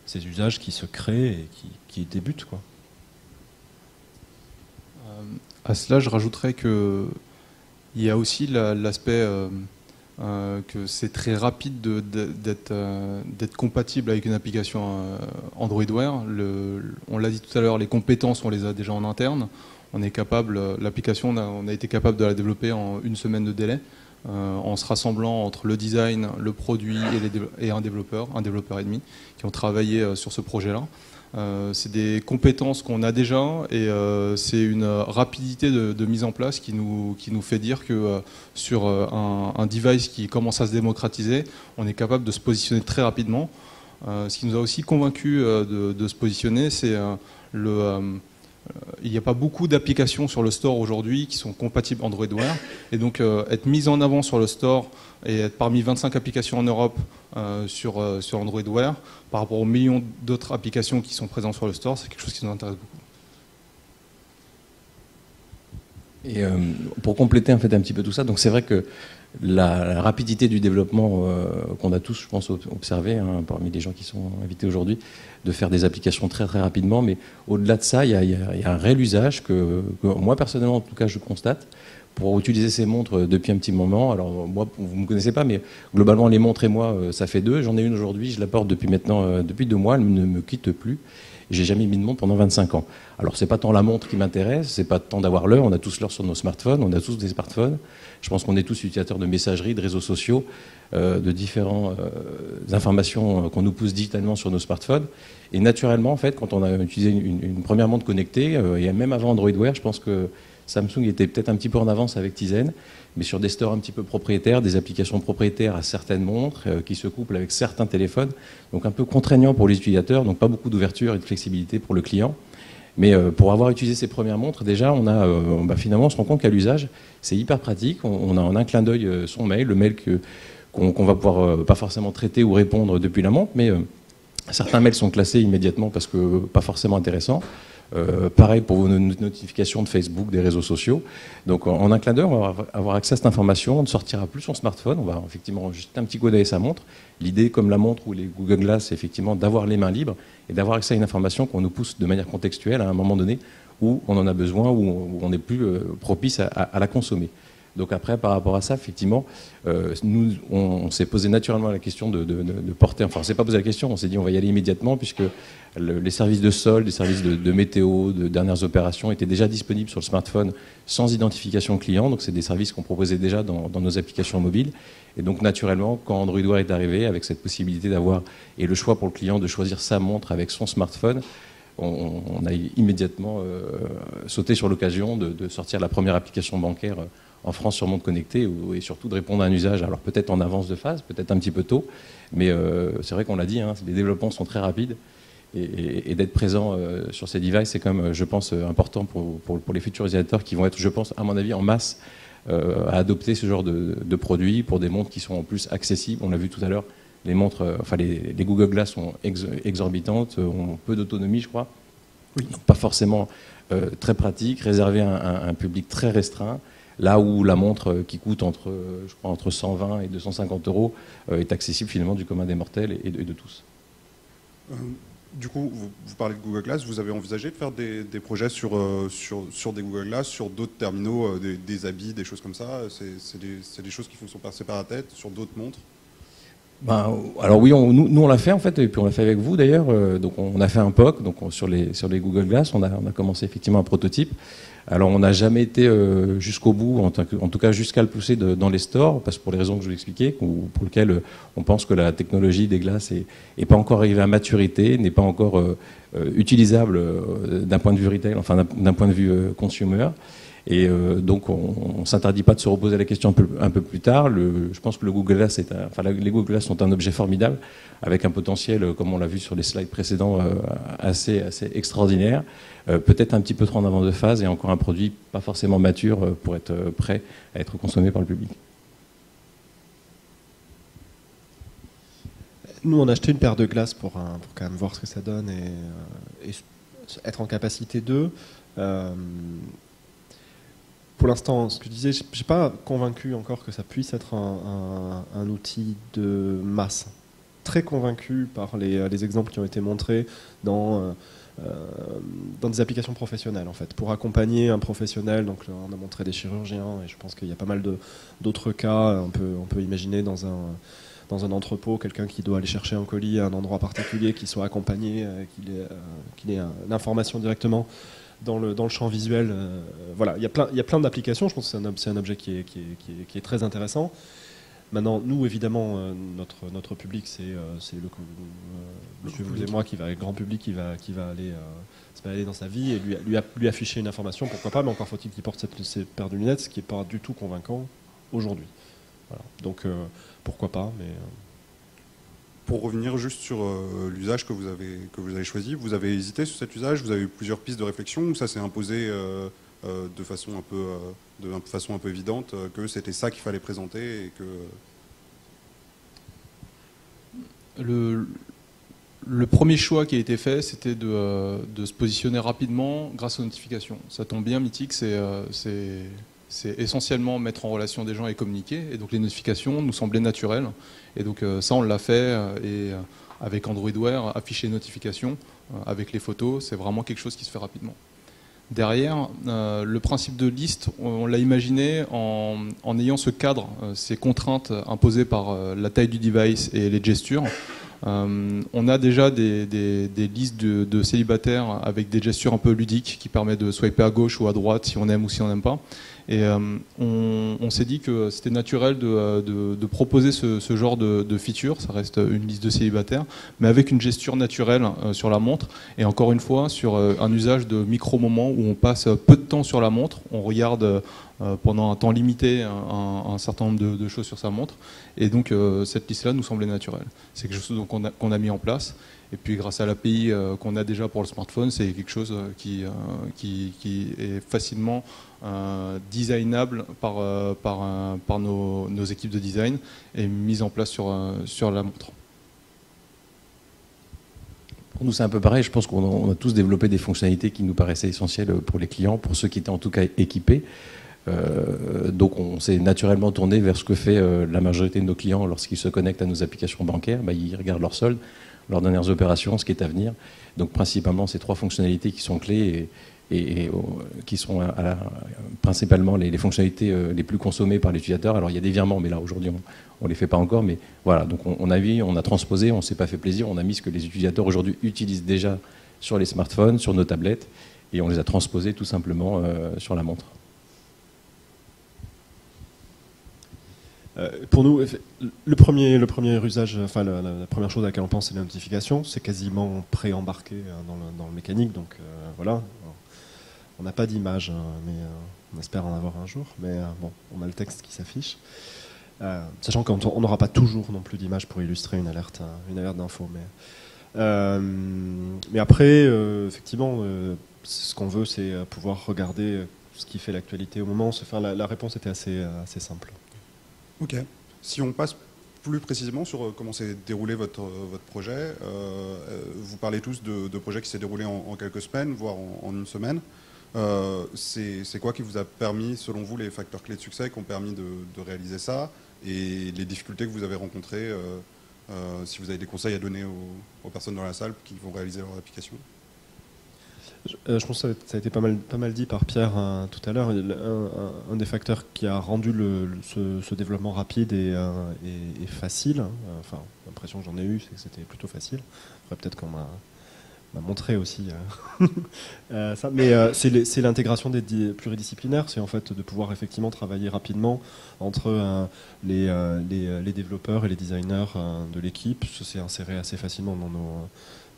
ces usages qui se créent et qui débutent, quoi. À cela, je rajouterais qu'il y a aussi l'aspect que c'est très rapide d'être compatible avec une application Android Wear. On l'a dit tout à l'heure, les compétences, on les a déjà en interne. L'application, on a été capable de la développer en 1 semaine de délai. En se rassemblant entre le design, le produit et un développeur et demi, qui ont travaillé sur ce projet-là. C'est des compétences qu'on a déjà et c'est une rapidité de mise en place qui nous fait dire que sur un device qui commence à se démocratiser, on est capable de se positionner très rapidement. Ce qui nous a aussi convaincu de se positionner, c'est il n'y a pas beaucoup d'applications sur le store aujourd'hui qui sont compatibles Android Wear. Et donc, être mise en avant sur le store et être parmi 25 applications en Europe sur Android Wear, par rapport aux millions d'autres applications qui sont présentes sur le store, c'est quelque chose qui nous intéresse beaucoup. Et pour compléter en fait un petit peu tout ça, donc c'est vrai que la rapidité du développement qu'on a tous, je pense, observé parmi les gens qui sont invités aujourd'hui, de faire des applications très très rapidement, mais au-delà de ça, il y a un réel usage que moi personnellement, en tout cas, je constate pour utiliser ces montres depuis un petit moment. Alors moi, vous ne me connaissez pas, mais globalement, les montres et moi, ça fait deux. J'en ai une aujourd'hui, je la porte depuis maintenant, depuis 2 mois, elle ne me quitte plus. J'ai jamais mis de montre pendant 25 ans. Alors c'est pas tant la montre qui m'intéresse, c'est pas tant d'avoir l'heure, on a tous l'heure sur nos smartphones, on a tous des smartphones. Je pense qu'on est tous utilisateurs de messagerie, de réseaux sociaux, de différentes informations qu'on nous pousse digitalement sur nos smartphones. Et naturellement, en fait, quand on a utilisé une première montre connectée, et même avant Android Wear, je pense que Samsung était peut-être un petit peu en avance avec Tizen, mais sur des stores un petit peu propriétaires, des applications propriétaires à certaines montres qui se couplent avec certains téléphones, donc un peu contraignant pour les utilisateurs, donc pas beaucoup d'ouverture et de flexibilité pour le client. Mais pour avoir utilisé ces premières montres, déjà, finalement, on se rend compte qu'à l'usage, c'est hyper pratique. On a en un clin d'œil son mail, le mail qu'on va pouvoir pas forcément traiter ou répondre depuis la montre, mais certains mails sont classés immédiatement parce que pas forcément intéressants. Pareil pour vos notifications de Facebook, des réseaux sociaux. Donc en un clin d'œil, on va avoir accès à cette information, on ne sortira plus son smartphone, on va effectivement jeter un petit coup d'œil à sa montre. L'idée, comme la montre ou les Google Glass, c'est effectivement d'avoir les mains libres et d'avoir accès à une information qu'on nous pousse de manière contextuelle à un moment donné où on en a besoin, où on n'est plus propice à la consommer. Donc après, par rapport à ça, effectivement, nous, on s'est posé naturellement la question de porter, enfin on ne s'est pas posé la question, on s'est dit on va y aller immédiatement puisque les services de solde, les services de météo, de dernières opérations étaient déjà disponibles sur le smartphone sans identification client, donc c'est des services qu'on proposait déjà dans nos applications mobiles. Et donc naturellement, quand Android Wear est arrivé, avec cette possibilité d'avoir, et le choix pour le client de choisir sa montre avec son smartphone, on a immédiatement sauté sur l'occasion de sortir la première application bancaire en France sur montre connectée et surtout de répondre à un usage, alors peut-être en avance de phase, peut-être un petit peu tôt, mais c'est vrai qu'on l'a dit, les développements sont très rapides et d'être présent sur ces devices, c'est quand même, je pense, important pour les futurs utilisateurs qui vont être, je pense, à mon avis, en masse à adopter ce genre de produits pour des montres qui sont en plus accessibles. On l'a vu tout à l'heure, les montres, les Google Glass sont exorbitantes, ont peu d'autonomie, je crois, oui. Donc, pas forcément très pratique, réservé à un public très restreint. Là où la montre qui coûte entre 120 et 250 euros est accessible finalement du commun des mortels et de tous. Du coup, vous parlez de Google Glass, vous avez envisagé de faire des projets sur des Google Glass, sur d'autres terminaux, des habits, des choses comme ça? C'est des choses qui vous sont passées par la tête sur d'autres montres? Alors oui, nous on l'a fait en fait, et puis on l'a fait avec vous d'ailleurs. Donc on a fait un POC donc sur les Google Glass, on a commencé effectivement un prototype. Alors on n'a jamais été jusqu'au bout, en tout cas jusqu'à le pousser dans les stores, parce que pour les raisons que je vous expliquais, ou pour lesquelles on pense que la technologie des glaces n'est pas encore arrivée à maturité, n'est pas encore utilisable d'un point de vue retail, enfin d'un point de vue consumer. Et donc on ne s'interdit pas de se reposer la question un peu plus tard. Je pense que le Google Glass les Google Glass sont un objet formidable, avec un potentiel, comme on l'a vu sur les slides précédents, assez extraordinaire. Peut-être un petit peu trop en avance de phase et encore un produit pas forcément mature pour être prêt à être consommé par le public. Nous, on a acheté une paire de glaces pour quand même voir ce que ça donne et être en capacité d'eux. Pour l'instant, ce que je disais, je ne suis pas convaincu encore que ça puisse être un outil de masse. Très convaincu par les exemples qui ont été montrés dans des applications professionnelles, en fait. Pour accompagner un professionnel, donc on a montré des chirurgiens, et je pense qu'il y a pas mal d'autres cas. On peut imaginer dans un entrepôt, quelqu'un qui doit aller chercher un colis à un endroit particulier, qui soit accompagné, qu'il ait l'information directement dans le champ visuel. Voilà, il y a plein d'applications. Je pense que c'est un objet qui est très intéressant. Maintenant, nous, évidemment, notre public, c'est monsieur, vous et moi, le grand public qui va aller se balader dans sa vie et lui afficher une information, pourquoi pas, mais encore faut-il qu'il porte cette paire de lunettes, ce qui n'est pas du tout convaincant aujourd'hui. Voilà. Donc, pourquoi pas, mais... pour revenir juste sur l'usage que vous avez choisi, vous avez hésité sur cet usage, vous avez eu plusieurs pistes de réflexion, ou ça s'est imposé de façon un peu évidente que c'était ça qu'il fallait présenter et que... Le premier choix qui a été fait, c'était de se positionner rapidement grâce aux notifications. Ça tombe bien, Mythic, c'est essentiellement mettre en relation des gens et communiquer. Et donc les notifications nous semblaient naturelles. Et donc ça, on l'a fait. Et avec Android Wear, afficher les notifications avec les photos, c'est vraiment quelque chose qui se fait rapidement. Derrière, le principe de liste, on l'a imaginé en ayant ce cadre, ces contraintes imposées par la taille du device et les gestures. On a déjà des listes de célibataires avec des gestures un peu ludiques qui permettent de swiper à gauche ou à droite si on aime ou si on n'aime pas. Et on s'est dit que c'était naturel de proposer ce genre de feature. Ça reste une liste de célibataires, mais avec une gesture naturelle sur la montre. Et encore une fois, sur un usage de micro-moments où on passe peu de temps sur la montre. On regarde pendant un temps limité un certain nombre de choses sur sa montre. Et donc cette liste-là nous semblait naturelle. C'est quelque chose qu'on a mis en place. Et puis grâce à l'API qu'on a déjà pour le smartphone, c'est quelque chose qui est facilement designable par nos équipes de design et mise en place sur la montre. Pour nous, c'est un peu pareil. Je pense qu'on a tous développé des fonctionnalités qui nous paraissaient essentielles pour les clients, pour ceux qui étaient en tout cas équipés. Donc on s'est naturellement tourné vers ce que fait la majorité de nos clients lorsqu'ils se connectent à nos applications bancaires. Ils regardent leur solde, leurs dernières opérations, ce qui est à venir. Donc principalement ces trois fonctionnalités qui sont clés et qui sont principalement les fonctionnalités les plus consommées par l'utilisateur. Alors il y a des virements, mais là aujourd'hui on ne les fait pas encore. Mais voilà, donc on a transposé, on ne s'est pas fait plaisir, on a mis ce que les utilisateurs aujourd'hui utilisent déjà sur les smartphones, sur nos tablettes, et on les a transposés tout simplement sur la montre. Pour nous, le premier usage, enfin la première chose à laquelle on pense, c'est la notification. C'est quasiment pré-embarqué dans le mécanique, donc voilà. Alors, on n'a pas d'image, mais on espère en avoir un jour. Mais bon, on a le texte qui s'affiche. Sachant qu'on n'aura pas toujours non plus d'image pour illustrer une alerte d'info. Mais après, effectivement, ce qu'on veut, c'est pouvoir regarder ce qui fait l'actualité au moment. Enfin, la réponse était assez simple. Ok. Si on passe plus précisément sur comment s'est déroulé votre projet, vous parlez tous de projets qui s'est déroulé en quelques semaines, voire en une semaine. C'est quoi qui vous a permis, selon vous, les facteurs clés de succès qui ont permis de réaliser ça, et les difficultés que vous avez rencontrées, si vous avez des conseils à donner aux personnes dans la salle qui vont réaliser leur application? Je pense que ça a été pas mal dit par Pierre tout à l'heure. Un des facteurs qui a rendu ce développement rapide et facile, enfin l'impression que j'en ai eue, c'est que c'était plutôt facile. Après peut-être qu'on m'a montré aussi ça, mais c'est l'intégration des pluridisciplinaires, c'est en fait de pouvoir effectivement travailler rapidement entre les développeurs et les designers de l'équipe. Ça s'est inséré assez facilement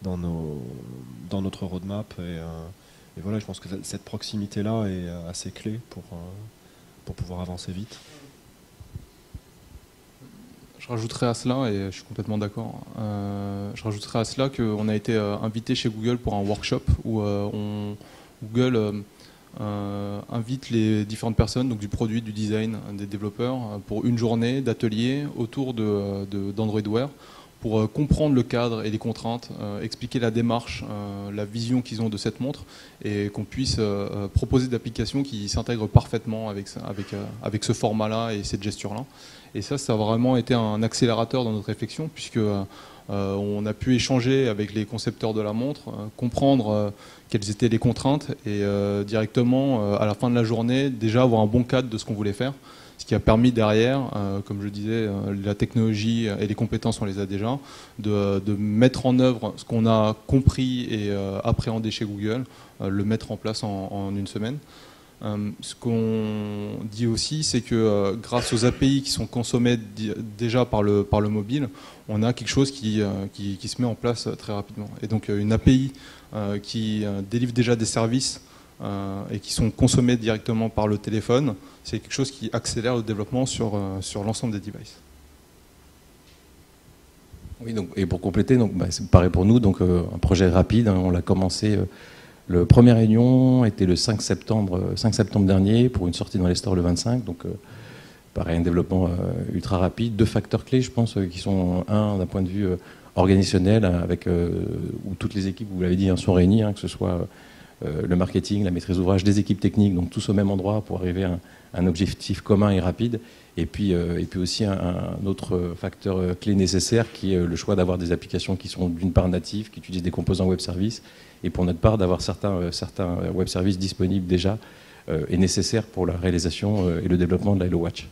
dans notre roadmap et voilà, je pense que cette proximité-là est assez clé pour pouvoir avancer vite. Je rajouterais à cela, et je suis complètement d'accord, je rajouterais à cela qu'on a été invité chez Google pour un workshop où Google invite les différentes personnes, donc du produit, du design, des développeurs, pour une journée d'atelier autour d'Android Wear, pour comprendre le cadre et les contraintes, expliquer la démarche, la vision qu'ils ont de cette montre, et qu'on puisse proposer des applications qui s'intègrent parfaitement avec ce format-là et cette gesture-là. Et ça a vraiment été un accélérateur dans notre réflexion, puisque on a pu échanger avec les concepteurs de la montre, comprendre quelles étaient les contraintes, et directement, à la fin de la journée, déjà avoir un bon cadre de ce qu'on voulait faire. Ce qui a permis derrière, comme je disais, la technologie et les compétences, on les a déjà, de mettre en œuvre ce qu'on a compris et appréhendé chez Google, le mettre en place en une semaine. Ce qu'on dit aussi, c'est que grâce aux API qui sont consommées déjà par le mobile, on a quelque chose qui se met en place très rapidement. Et donc une API qui délivre déjà des services et qui sont consommés directement par le téléphone, c'est quelque chose qui accélère le développement sur l'ensemble des devices. Oui, donc, et pour compléter, donc, c'est pareil pour nous, donc un projet rapide, hein, on l'a commencé, le première réunion était le 5 septembre dernier, pour une sortie dans les stores le 25, donc pareil, un développement ultra rapide, 2 facteurs clés, je pense, qui sont, un, d'un point de vue organisationnel, avec, où toutes les équipes, vous l'avez dit, hein, sont réunies, hein, que ce soit le marketing, la maîtrise d'ouvrage, des équipes techniques, donc tous au même endroit pour arriver à un objectif commun et rapide. Et puis aussi un autre facteur clé nécessaire qui est le choix d'avoir des applications qui sont d'une part natives, qui utilisent des composants web services, et pour notre part d'avoir certains web services disponibles déjà et nécessaires pour la réalisation et le développement de la Hello Watch.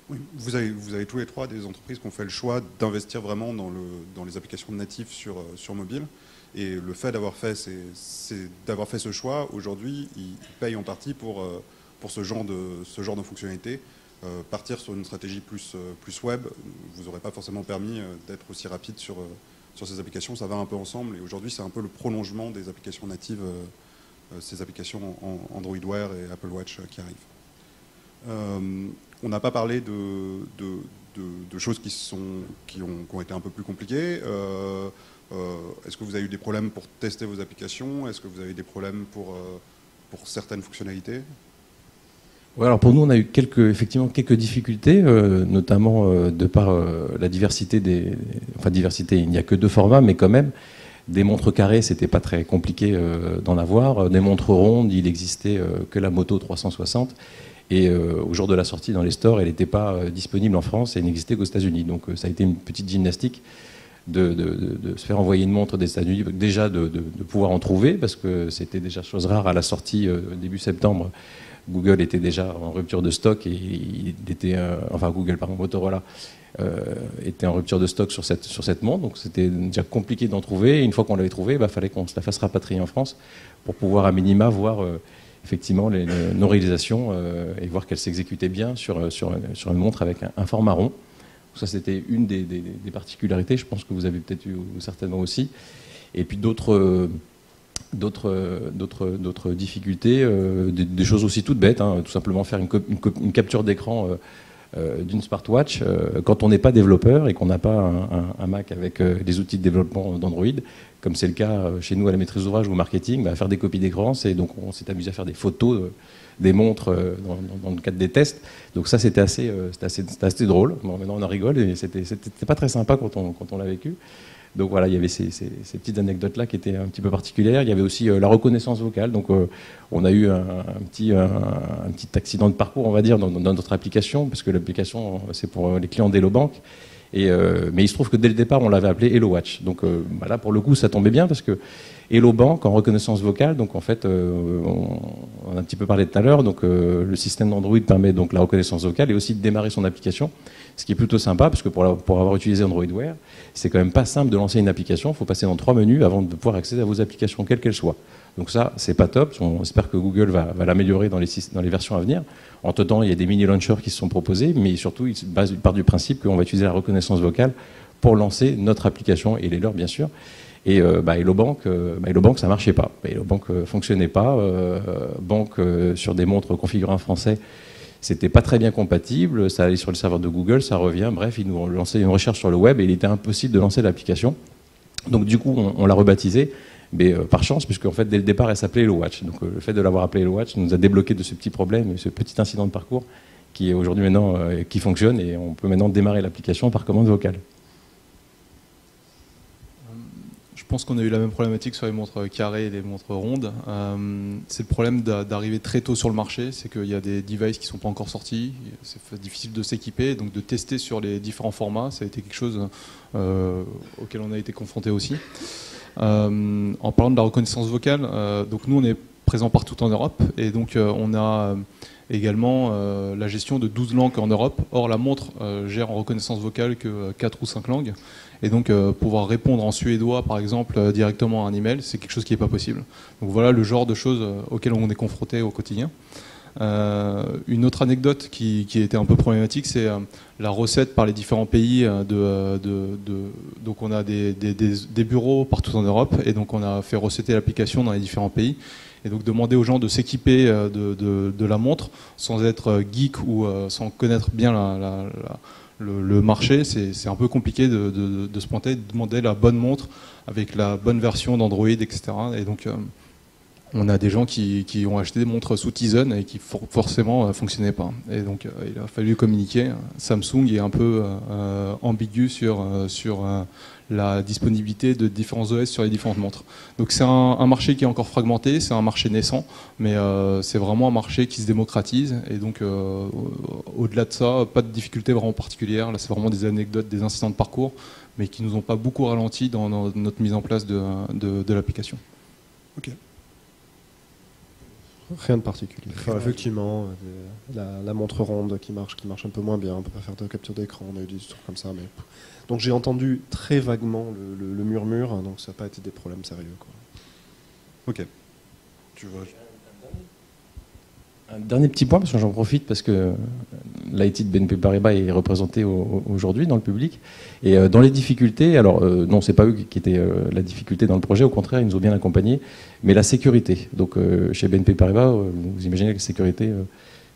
Oui, vous avez tous les trois des entreprises qui ont fait le choix d'investir vraiment dans les applications natives sur mobile. Et le fait d'avoir fait ce choix, aujourd'hui, ils payent en partie pour ce genre de fonctionnalité. Partir sur une stratégie plus web vous aurait pas forcément permis d'être aussi rapide sur ces applications. Ça va un peu ensemble. Et aujourd'hui, c'est un peu le prolongement des applications natives, ces applications en Android Wear et Apple Watch qui arrivent. On n'a pas parlé de choses qui ont été un peu plus compliquées. Est-ce que vous avez eu des problèmes pour tester vos applications? Est-ce que vous avez des problèmes pour certaines fonctionnalités? Ouais, alors pour nous, on a eu effectivement quelques difficultés, notamment de par la diversité diversité, il n'y a que 2 formats, mais quand même, des montres carrées, c'était pas très compliqué d'en avoir. Des montres rondes, il existait que la Moto 360. Et au jour de la sortie dans les stores, elle n'était pas disponible en France et n'existait qu'aux États-Unis. Donc ça a été une petite gymnastique de se faire envoyer une montre des États-Unis, déjà de pouvoir en trouver, parce que c'était déjà chose rare à la sortie début septembre. Google était déjà en rupture de stock et Motorola était en rupture de stock sur cette montre, donc c'était déjà compliqué d'en trouver. Et une fois qu'on l'avait trouvée, il fallait qu'on se la fasse rapatrier en France pour pouvoir à minima voir effectivement nos réalisations et voir qu'elles s'exécutaient bien sur une montre avec un format rond. Ça, c'était une des particularités, je pense que vous avez peut-être eu certainement aussi. Et puis d'autres difficultés, des choses aussi toutes bêtes, hein, tout simplement faire une capture d'écran d'une smartwatch quand on n'est pas développeur et qu'on n'a pas un Mac avec des outils de développement d'Android, comme c'est le cas chez nous à la maîtrise d'ouvrage ou au marketing, faire des copies d'écran, donc on s'est amusé à faire des photos des montres dans le cadre des tests. Donc ça, c'était assez drôle. Bon, maintenant on en rigole et c'était pas très sympa quand on l'a vécu. Donc voilà, il y avait ces petites anecdotes-là qui étaient un petit peu particulières. Il y avait aussi la reconnaissance vocale. Donc on a eu un petit accident de parcours, on va dire, dans notre application, parce que l'application, c'est pour les clients d'Hello Bank. Mais il se trouve que dès le départ, on l'avait appelé Hello Watch. Donc là, pour le coup, ça tombait bien, parce que Hello Bank, en reconnaissance vocale, donc en fait, on a un petit peu parlé tout à l'heure, donc le système d'Android permet donc la reconnaissance vocale et aussi de démarrer son application, ce qui est plutôt sympa, parce que pour avoir utilisé Android Wear, c'est quand même pas simple de lancer une application. Il faut passer dans 3 menus avant de pouvoir accéder à vos applications, quelles qu'elles soient. Donc ça, c'est pas top. On espère que Google va l'améliorer dans les versions à venir. Entre-temps, il y a des mini-launchers qui se sont proposés, mais surtout, il part du principe qu'on va utiliser la reconnaissance vocale pour lancer notre application et les leurs, bien sûr. Et Hello Bank, ça marchait pas. Hello Bank fonctionnait pas. Bank sur des montres configurées en français, c'était pas très bien compatible. Ça allait sur le serveur de Google, ça revient. Bref, ils nous ont lancé une recherche sur le web et il était impossible de lancer l'application. Donc du coup, on l'a rebaptisé, mais par chance, puisque en fait dès le départ, elle s'appelait Hello Watch. Donc le fait de l'avoir appelée Hello Watch nous a débloqué de ce petit problème, ce petit incident de parcours qui est aujourd'hui maintenant qui fonctionne, et on peut maintenant démarrer l'application par commande vocale. Je pense qu'on a eu la même problématique sur les montres carrées et les montres rondes. C'est le problème d'arriver très tôt sur le marché, c'est qu'il y a des devices qui ne sont pas encore sortis, c'est difficile de s'équiper, donc de tester sur les différents formats, ça a été quelque chose auquel on a été confronté aussi. En parlant de la reconnaissance vocale, donc nous on est présent partout en Europe, et donc on a également la gestion de 12 langues en Europe. Or la montre gère en reconnaissance vocale que 4 ou 5 langues. Et donc pouvoir répondre en suédois par exemple directement à un email, c'est quelque chose qui n'est pas possible. Donc voilà le genre de choses auxquelles on est confronté au quotidien. Une autre anecdote qui a été un peu problématique, c'est la recette par les différents pays. Donc on a des bureaux partout en Europe, et donc on a fait recetter l'application dans les différents pays. Et donc demander aux gens de s'équiper de la montre sans être geek ou sans connaître bien Le marché, c'est un peu compliqué de se pointer, de demander la bonne montre avec la bonne version d'Android, etc. Et donc, on a des gens qui ont acheté des montres sous Tizen et qui forcément fonctionnaient pas. Et donc, il a fallu communiquer. Samsung est un peu ambigu sur la disponibilité de différents OS sur les différentes montres. Donc c'est un marché qui est encore fragmenté, c'est un marché naissant, mais c'est vraiment un marché qui se démocratise. Et donc au-delà de ça, pas de difficultés vraiment particulières. Là, c'est vraiment des anecdotes, des incidents de parcours, mais qui nous ont pas beaucoup ralenti dans notre mise en place de l'application. Ok. Rien de particulier. Enfin, effectivement, la montre ronde qui marche un peu moins bien, on peut pas faire de capture d'écran, on a eu des trucs comme ça. Mais... Donc j'ai entendu très vaguement le murmure, donc ça n'a pas été des problèmes sérieux, quoi. Ok. Tu vois. Un dernier petit point, parce que j'en profite, parce que l'IT de BNP Paribas est représenté aujourd'hui dans le public. Et dans les difficultés, alors non, c'est pas eux qui étaient la difficulté dans le projet, au contraire, ils nous ont bien accompagnés, mais la sécurité. Donc chez BNP Paribas, vous imaginez que la sécurité,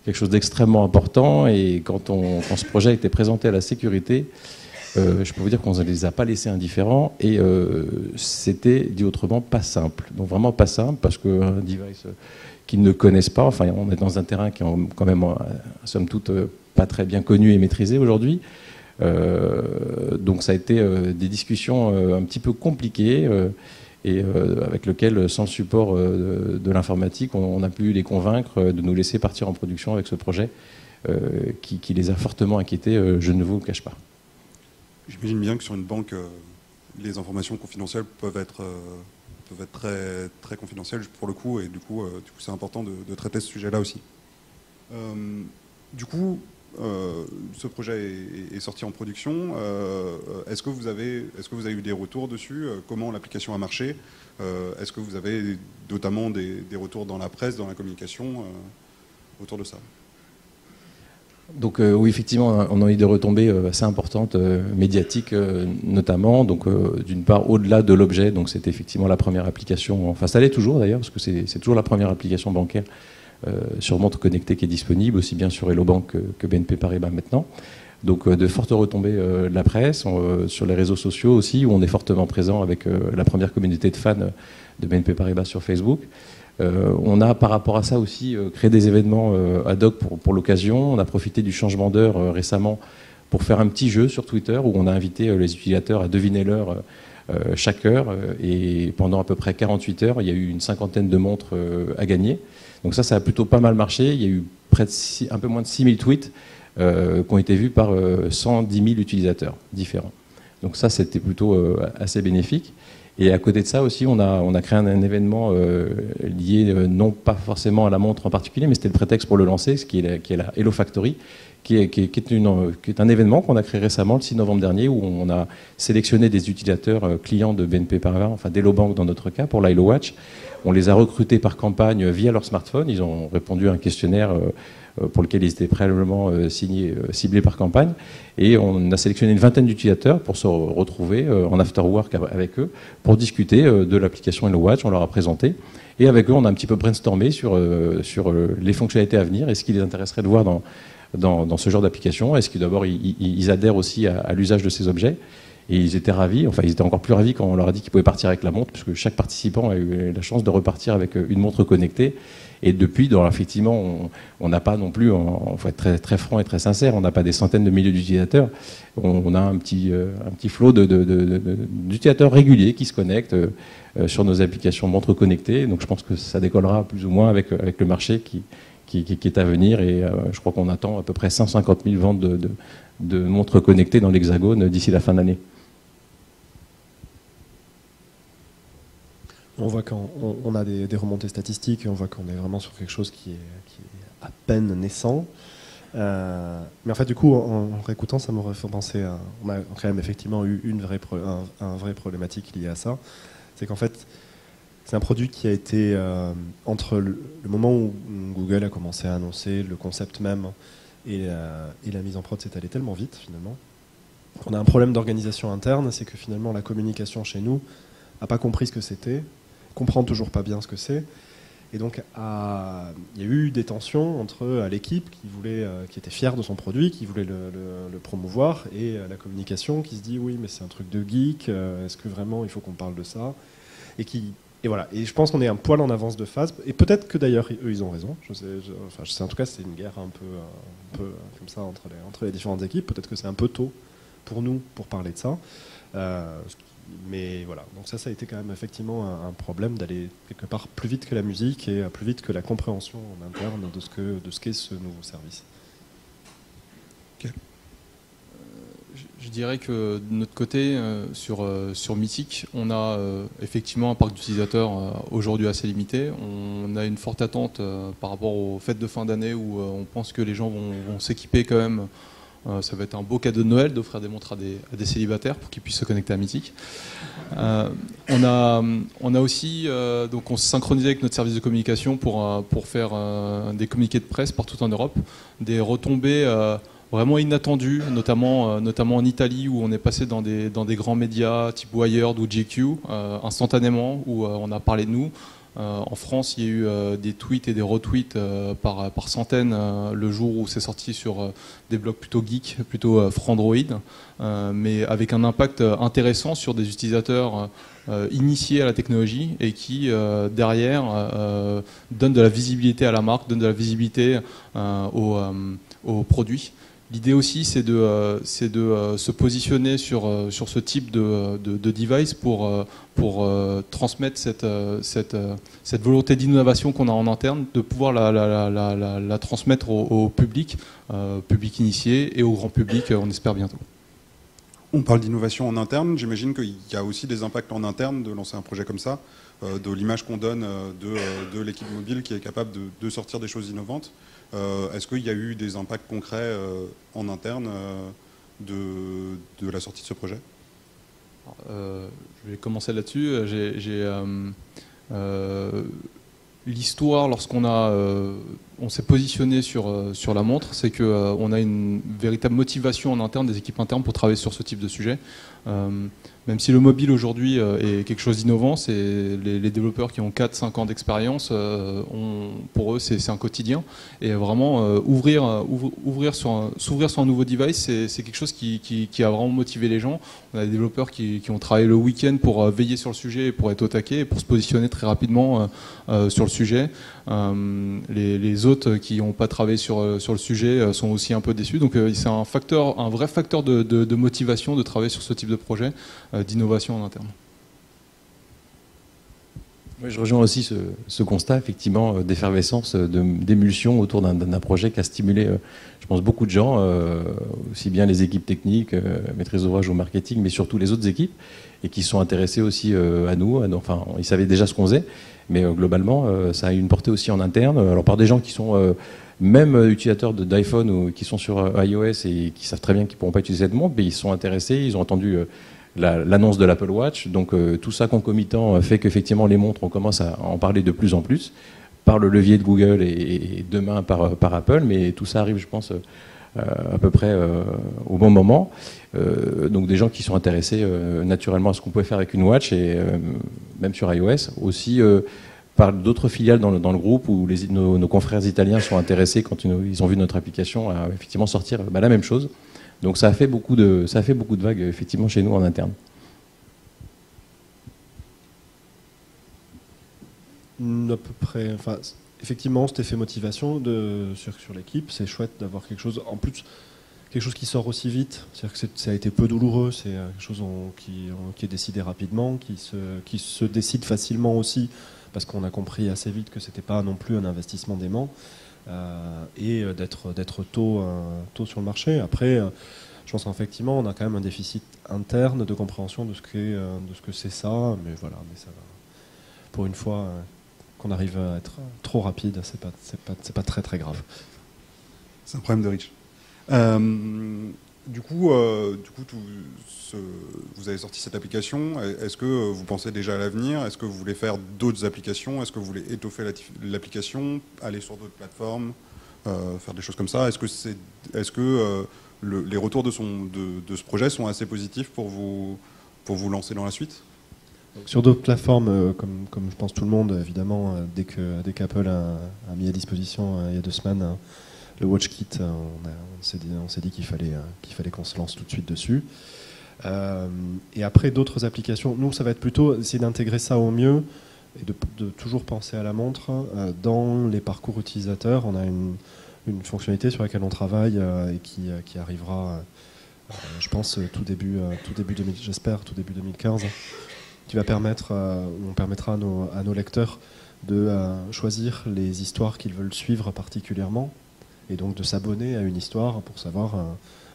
quelque chose d'extrêmement important, et quand ce projet a été présenté à la sécurité, je peux vous dire qu'on ne les a pas laissés indifférents, et c'était, dit autrement, pas simple. Donc vraiment pas simple, parce qu'un device qu'ils ne connaissent pas, enfin on est dans un terrain qui est quand même, somme toute, pas très bien connu et maîtrisé aujourd'hui. Donc ça a été des discussions un petit peu compliquées, et avec lequel, sans le support de l'informatique, on a pu les convaincre de nous laisser partir en production avec ce projet qui les a fortement inquiétés, je ne vous le cache pas. J'imagine bien que sur une banque, les informations confidentielles peuvent être très, très confidentielles pour le coup, et du coup c'est important de traiter ce sujet-là aussi. Du coup, ce projet est sorti en production. Est-ce que vous avez eu des retours dessus? Comment l'application a marché? Est-ce que vous avez notamment des retours dans la presse, dans la communication autour de ça? Donc oui, effectivement, on a eu des retombées assez importantes, médiatiques notamment. Donc d'une part, au-delà de l'objet, donc c'était effectivement la première application, enfin ça l'est toujours d'ailleurs, parce que c'est toujours la première application bancaire sur montre connectée qui est disponible, aussi bien sur Hello Bank que BNP Paribas maintenant. Donc de fortes retombées de la presse, sur les réseaux sociaux aussi, où on est fortement présent avec la première communauté de fans de BNP Paribas sur Facebook. On a par rapport à ça aussi créé des événements ad hoc pour l'occasion. On a profité du changement d'heure récemment pour faire un petit jeu sur Twitter où on a invité les utilisateurs à deviner l'heure chaque heure. Et pendant à peu près 48 heures, il y a eu une cinquantaine de montres à gagner. Donc ça a plutôt pas mal marché. Il y a eu un peu moins de 6000 tweets qui ont été vus par 110 000 utilisateurs différents. Donc ça, c'était plutôt assez bénéfique. Et à côté de ça aussi, on a créé un événement lié non pas forcément à la montre en particulier, mais c'était le prétexte pour le lancer, qui est la Hello Factory, qui est un événement qu'on a créé récemment, le 6 novembre dernier, où on a sélectionné des utilisateurs clients de BNP Paribas, enfin d'Hello Bank dans notre cas, pour l'Hello Watch. On les a recrutés par campagne via leur smartphone. Ils ont répondu à un questionnaire pour lequel ils étaient préalablement ciblés par campagne. Et on a sélectionné une vingtaine d'utilisateurs pour se retrouver en after work avec eux pour discuter de l'application Hello Watch. On leur a présenté. Et avec eux, on a un petit peu brainstormé sur les fonctionnalités à venir et ce qui les intéresserait de voir dans ce genre d'application. Est-ce que d'abord, ils adhèrent aussi à l'usage de ces objets? Et ils étaient ravis, enfin ils étaient encore plus ravis quand on leur a dit qu'ils pouvaient partir avec la montre, puisque chaque participant a eu la chance de repartir avec une montre connectée. Et depuis, effectivement, on n'a pas non plus, on faut être très, très franc et très sincère, on n'a pas des centaines de milliers d'utilisateurs. On a un petit flot d'utilisateurs réguliers qui se connectent sur nos applications montres connectées. Donc je pense que ça décollera plus ou moins avec le marché qui est à venir. Et je crois qu'on attend à peu près 150 000 ventes de montres connectées dans l'Hexagone d'ici la fin d'année. On voit qu'on a des remontées statistiques, et on voit qu'on est vraiment sur quelque chose qui est à peine naissant. Mais en fait, du coup, en réécoutant, ça m'aurait fait penser à... On a quand même effectivement eu un vrai problématique lié à ça. C'est qu'en fait, c'est un produit qui a été, entre le moment où Google a commencé à annoncer le concept même et la mise en prod s'est allée tellement vite, finalement. On a un problème d'organisation interne, c'est que finalement, la communication chez nous n'a pas compris ce que c'était, comprend toujours pas bien ce que c'est, Et donc, il y a eu des tensions entre l'équipe qui était fière de son produit, qui voulait le promouvoir, et la communication qui se dit oui, mais c'est un truc de geek. Est-ce que vraiment il faut qu'on parle de ça ? Et voilà. Et je pense qu'on est un poil en avance de phase. Et peut-être que d'ailleurs eux ils ont raison. Je sais, en tout cas, c'est une guerre un peu comme ça entre les différentes équipes. Peut-être que c'est un peu tôt pour nous pour parler de ça. Mais voilà, donc ça a été quand même effectivement un problème d'aller quelque part plus vite que la musique et plus vite que la compréhension en interne de ce qu'est ce nouveau service. Okay. Je dirais que de notre côté, sur Mythic, on a effectivement un parc d'utilisateurs aujourd'hui assez limité. On a une forte attente par rapport aux fêtes de fin d'année où on pense que les gens vont s'équiper quand même. Ça va être un beau cadeau de Noël d'offrir des montres à des célibataires pour qu'ils puissent se connecter à Mythic. On a aussi, donc on s'est synchronisé avec notre service de communication pour faire des communiqués de presse partout en Europe, des retombées vraiment inattendues, notamment en Italie où on est passé dans des grands médias type Wired ou GQ instantanément, où on a parlé de nous. En France, il y a eu des tweets et des retweets par centaines le jour où c'est sorti sur des blogs plutôt geeks, plutôt Frandroid, mais avec un impact intéressant sur des utilisateurs initiés à la technologie et qui, derrière, donnent de la visibilité à la marque, donnent de la visibilité aux produits. L'idée aussi, c'est de se positionner sur ce type de device pour transmettre cette volonté d'innovation qu'on a en interne, de pouvoir la transmettre au public initié et au grand public, on espère bientôt. On parle d'innovation en interne, j'imagine qu'il y a aussi des impacts en interne de lancer un projet comme ça, de l'image qu'on donne de l'équipe mobile qui est capable de sortir des choses innovantes. Est-ce qu'il y a eu des impacts concrets en interne de la sortie de ce projet ? Je vais commencer là-dessus. L'histoire, lorsqu'on s'est positionné sur la montre, c'est qu'on a une véritable motivation en interne, des équipes internes pour travailler sur ce type de sujet. Même si le mobile aujourd'hui est quelque chose d'innovant, c'est les développeurs qui ont 4-5 ans d'expérience, pour eux c'est un quotidien. Et vraiment s'ouvrir sur un nouveau device, c'est quelque chose qui a vraiment motivé les gens. On a des développeurs qui ont travaillé le week-end pour veiller sur le sujet, et pour être au taquet, et pour se positionner très rapidement sur le sujet. Les autres qui n'ont pas travaillé sur le sujet sont aussi un peu déçus. Donc c'est un vrai facteur de motivation de travailler sur ce type de projet d'innovation en interne. Oui, je rejoins aussi ce constat, effectivement, d'effervescence, d'émulsion autour d'un projet qui a stimulé, je pense, beaucoup de gens, aussi bien les équipes techniques, maîtrise d'ouvrage ou marketing, mais surtout les autres équipes, et qui sont intéressés aussi à nous. Enfin, ils savaient déjà ce qu'on faisait, mais globalement, ça a eu une portée aussi en interne. Alors, par des gens qui sont même utilisateurs d'iPhone ou qui sont sur iOS et qui savent très bien qu'ils ne pourront pas utiliser cette montre, mais ils sont intéressés, ils ont entendu l'annonce de l'Apple Watch. Donc tout ça concomitant fait qu'effectivement les montres, on commence à en parler de plus en plus par le levier de Google et demain par Apple, mais tout ça arrive, je pense, à peu près au bon moment. Donc des gens qui sont intéressés naturellement à ce qu'on pouvait faire avec une Watch, et même sur iOS, aussi par d'autres filiales dans le groupe où nos confrères italiens sont intéressés quand ils ont vu notre application à effectivement sortir la même chose. Donc ça a fait beaucoup de vagues effectivement chez nous en interne. À peu près. Enfin, effectivement, cet effet motivation sur l'équipe, c'est chouette d'avoir quelque chose en plus, quelque chose qui sort aussi vite. C'est-à-dire que ça a été peu douloureux. C'est quelque chose qui est décidé rapidement, qui se décide facilement aussi, parce qu'on a compris assez vite que c'était pas non plus un investissement dément. Et d'être tôt sur le marché. Après, je pense qu'effectivement, on a quand même un déficit interne de compréhension de ce que c'est ça, mais voilà, mais ça va. Pour une fois qu'on arrive à être trop rapide, c'est pas très très grave. C'est un problème de riche. Du coup, vous avez sorti cette application. Est-ce que vous pensez déjà à l'avenir? Est-ce que vous voulez faire d'autres applications? Est-ce que vous voulez étoffer l'application, aller sur d'autres plateformes, faire des choses comme ça? Est-ce que les retours de ce projet sont assez positifs pour vous lancer dans la suite? Donc, sur d'autres plateformes, comme je pense tout le monde, évidemment, dès qu'Apple a mis à disposition il y a 2 semaines le WatchKit, on s'est dit qu'il fallait qu'on se lance tout de suite dessus. Et après, d'autres applications, nous, ça va être plutôt essayer d'intégrer ça au mieux et de toujours penser à la montre dans les parcours utilisateurs. On a une fonctionnalité sur laquelle on travaille et qui arrivera, je pense, tout début 2015, qui va permettra à nos lecteurs de choisir les histoires qu'ils veulent suivre particulièrement et donc de s'abonner à une histoire pour savoir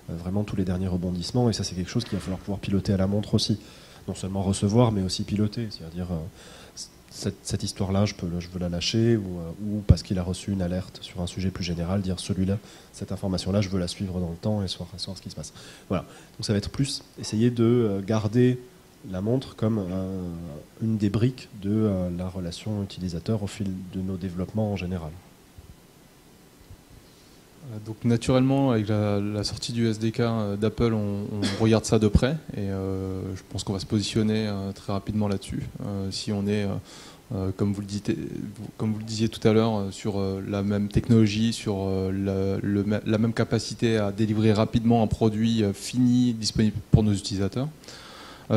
vraiment tous les derniers rebondissements. Et ça, c'est quelque chose qu'il va falloir pouvoir piloter à la montre aussi. Non seulement recevoir, mais aussi piloter. C'est-à-dire, cette histoire-là, je veux la lâcher, ou parce qu'il a reçu une alerte sur un sujet plus général, dire celui-là, cette information-là, je veux la suivre dans le temps et savoir ce qui se passe. Voilà. Donc ça va être plus essayer de garder la montre comme une des briques de la relation utilisateur au fil de nos développements en général. Donc naturellement, avec la sortie du SDK d'Apple, on regarde ça de près et je pense qu'on va se positionner très rapidement là-dessus. Si on est, comme vous le disiez tout à l'heure, sur la même technologie, sur la même capacité à délivrer rapidement un produit fini, disponible pour nos utilisateurs.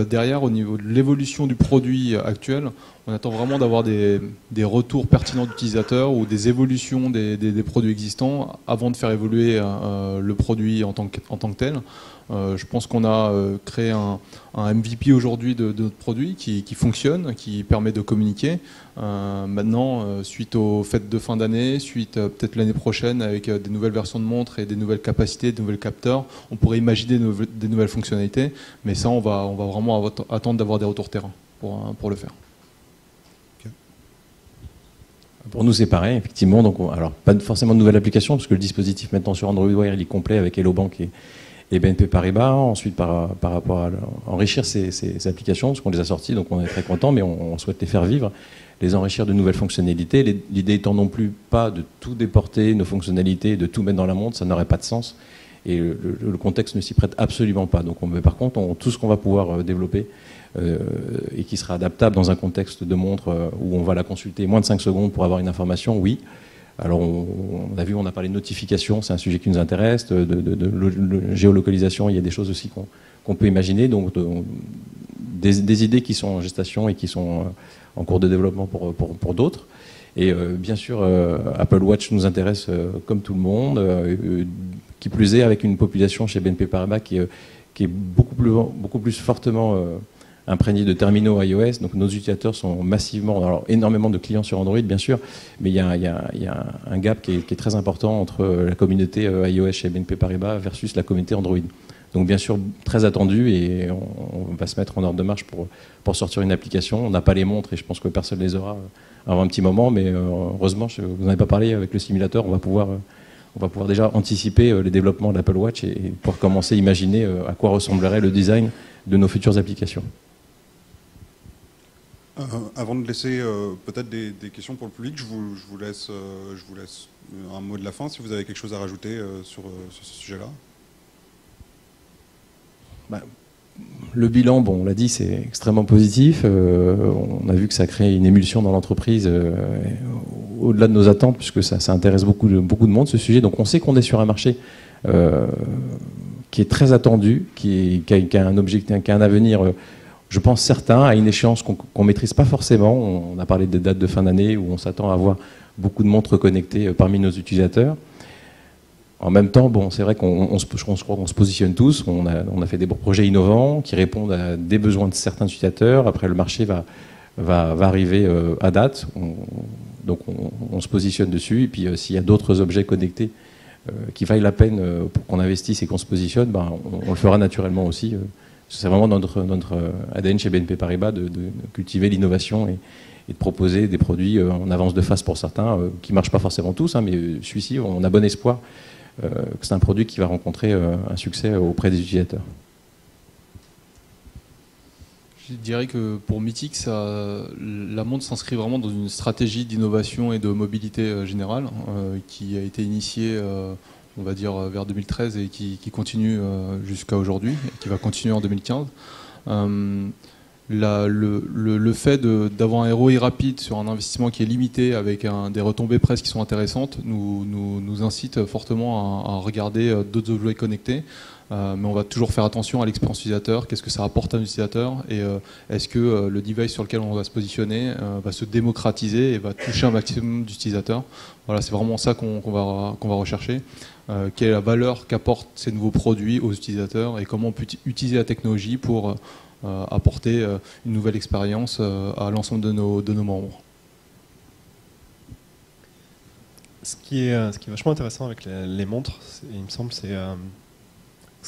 Derrière, au niveau de l'évolution du produit actuel, on attend vraiment d'avoir des retours pertinents d'utilisateurs ou des évolutions des produits existants avant de faire évoluer le produit en tant que tel. Je pense qu'on a créé un MVP aujourd'hui de notre produit qui fonctionne, qui permet de communiquer. Maintenant, suite aux fêtes de fin d'année, suite peut-être l'année prochaine avec des nouvelles versions de montres et des nouvelles capacités, des nouvelles capteurs, on pourrait imaginer des nouvelles fonctionnalités. Mais ça, on va vraiment attendre d'avoir des retours terrain pour le faire. Pour nous, c'est pareil, effectivement. Donc, alors, pas forcément de nouvelle application, parce que le dispositif maintenant sur Android Wear, il est complet avec Hello Bank et BNP Paribas. Ensuite, par rapport à enrichir ces applications, parce qu'on les a sorties, donc on est très content, mais on souhaite les faire vivre, les enrichir de nouvelles fonctionnalités. L'idée étant non plus pas de tout déporter, nos fonctionnalités, de tout mettre dans la montre, ça n'aurait pas de sens. Et le contexte ne s'y prête absolument pas. Donc, par contre, tout ce qu'on va pouvoir développer et qui sera adaptable dans un contexte de montre où on va la consulter moins de 5 secondes pour avoir une information, oui. Alors on a parlé de notification, c'est un sujet qui nous intéresse, de géolocalisation, il y a des choses aussi qu'on peut imaginer, donc des idées qui sont en gestation et qui sont en cours de développement pour d'autres. Et bien sûr, Apple Watch nous intéresse comme tout le monde, qui plus est avec une population chez BNP Paribas qui est beaucoup plus fortement imprégné de terminaux iOS, donc nos utilisateurs sont massivement, alors énormément de clients sur Android bien sûr, mais il y a un gap qui est très important entre la communauté iOS chez BNP Paribas versus la communauté Android. Donc bien sûr très attendu et on va se mettre en ordre de marche pour sortir une application. On n'a pas les montres et je pense que personne les aura avant un petit moment, mais heureusement, vous n'en avez pas parlé avec le simulateur, on va pouvoir déjà anticiper les développements de l'Apple Watch et pour commencer à imaginer à quoi ressemblerait le design de nos futures applications. Avant de laisser peut-être des questions pour le public, je vous laisse un mot de la fin, si vous avez quelque chose à rajouter sur ce sujet-là. Le bilan, on l'a dit, c'est extrêmement positif. On a vu que ça crée une émulsion dans l'entreprise au-delà de nos attentes, puisque ça intéresse beaucoup de monde, ce sujet. Donc on sait qu'on est sur un marché qui est très attendu, qui a un objectif, qui a un avenir, je pense, certain, à une échéance qu'on ne maîtrise pas forcément. On a parlé des dates de fin d'année où on s'attend à avoir beaucoup de montres connectées parmi nos utilisateurs. En même temps, c'est vrai qu'on se positionne tous. On a fait des projets innovants qui répondent à des besoins de certains utilisateurs. Après, le marché va arriver à date. Donc, on se positionne dessus. Et puis, s'il y a d'autres objets connectés qui vaillent la peine pour qu'on investisse et qu'on se positionne, on le fera naturellement aussi. C'est vraiment notre ADN chez BNP Paribas de cultiver l'innovation et de proposer des produits en avance de phase pour certains, qui ne marchent pas forcément tous, mais celui-ci, on a bon espoir que c'est un produit qui va rencontrer un succès auprès des utilisateurs. Je dirais que pour Mythic, la montre s'inscrit vraiment dans une stratégie d'innovation et de mobilité générale qui a été initiée, on va dire, vers 2013 et qui continue jusqu'à aujourd'hui et qui va continuer en 2015. le fait d'avoir un ROI rapide sur un investissement qui est limité avec des retombées presque qui sont intéressantes nous incite fortement à regarder d'autres objets connectés. Mais on va toujours faire attention à l'expérience utilisateur, qu'est-ce que ça apporte à l'utilisateur et est-ce que le device sur lequel on va se positionner va se démocratiser et va toucher un maximum d'utilisateurs. Voilà, c'est vraiment ça qu'on va rechercher. Quelle est la valeur qu'apportent ces nouveaux produits aux utilisateurs et comment on peut utiliser la technologie pour apporter une nouvelle expérience à l'ensemble de nos membres. Ce qui est vachement intéressant avec les montres, il me semble, c'est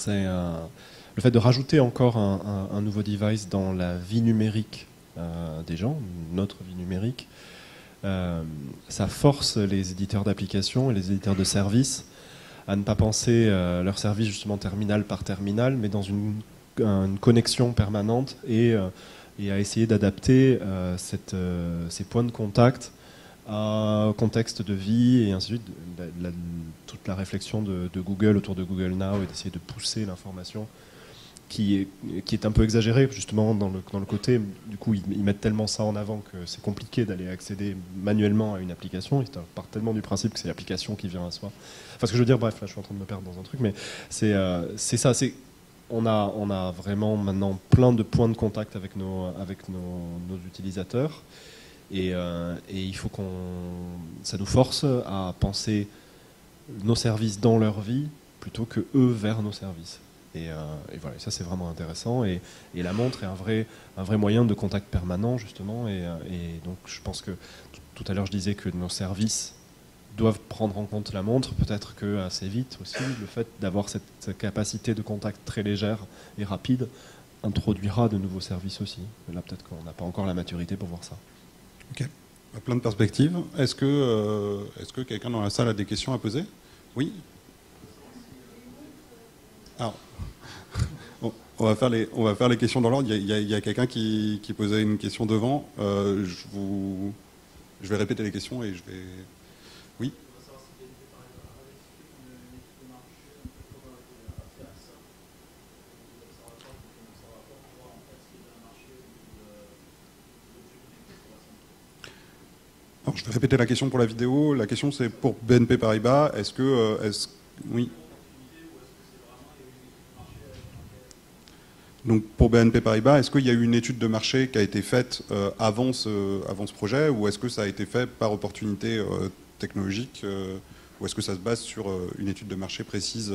le fait de rajouter encore un nouveau device dans la vie numérique des gens, notre vie numérique. Ça force les éditeurs d'applications et les éditeurs de services à ne pas penser leur service justement terminal par terminal, mais dans une connexion permanente et à essayer d'adapter ces points de contact à contexte de vie et ainsi de suite. Toute la réflexion de Google autour de Google Now et d'essayer de pousser l'information qui est un peu exagérée justement dans le côté, du coup ils mettent tellement ça en avant que c'est compliqué d'aller accéder manuellement à une application, ils partent tellement du principe que c'est l'application qui vient à soi. Enfin ce que je veux dire, bref, là je suis en train de me perdre dans un truc, mais c'est ça, on a vraiment maintenant plein de points de contact avec nos utilisateurs et il faut ça nous force à penser nos services dans leur vie plutôt que eux vers nos services. Et voilà, ça c'est vraiment intéressant et la montre est un vrai moyen de contact permanent justement et donc je pense que tout à l'heure je disais que nos services doivent prendre en compte la montre, peut-être que assez vite aussi le fait d'avoir cette capacité de contact très légère et rapide introduira de nouveaux services aussi. Là peut-être qu'on n'a pas encore la maturité pour voir ça. Ok, plein de perspectives. Est-ce que quelqu'un dans la salle a des questions à poser? Oui. Alors, on va faire les questions dans l'ordre. Il y a quelqu'un qui posait une question devant. Je vais répéter les questions et je vais... Oui. Alors, je vais répéter la question pour la vidéo. La question c'est pour BNP Paribas. Oui. Donc pour BNP Paribas, est-ce qu'il y a eu une étude de marché qui a été faite avant ce projet ou est-ce que ça a été fait par opportunité technologique ou est-ce que ça se base sur une étude de marché précise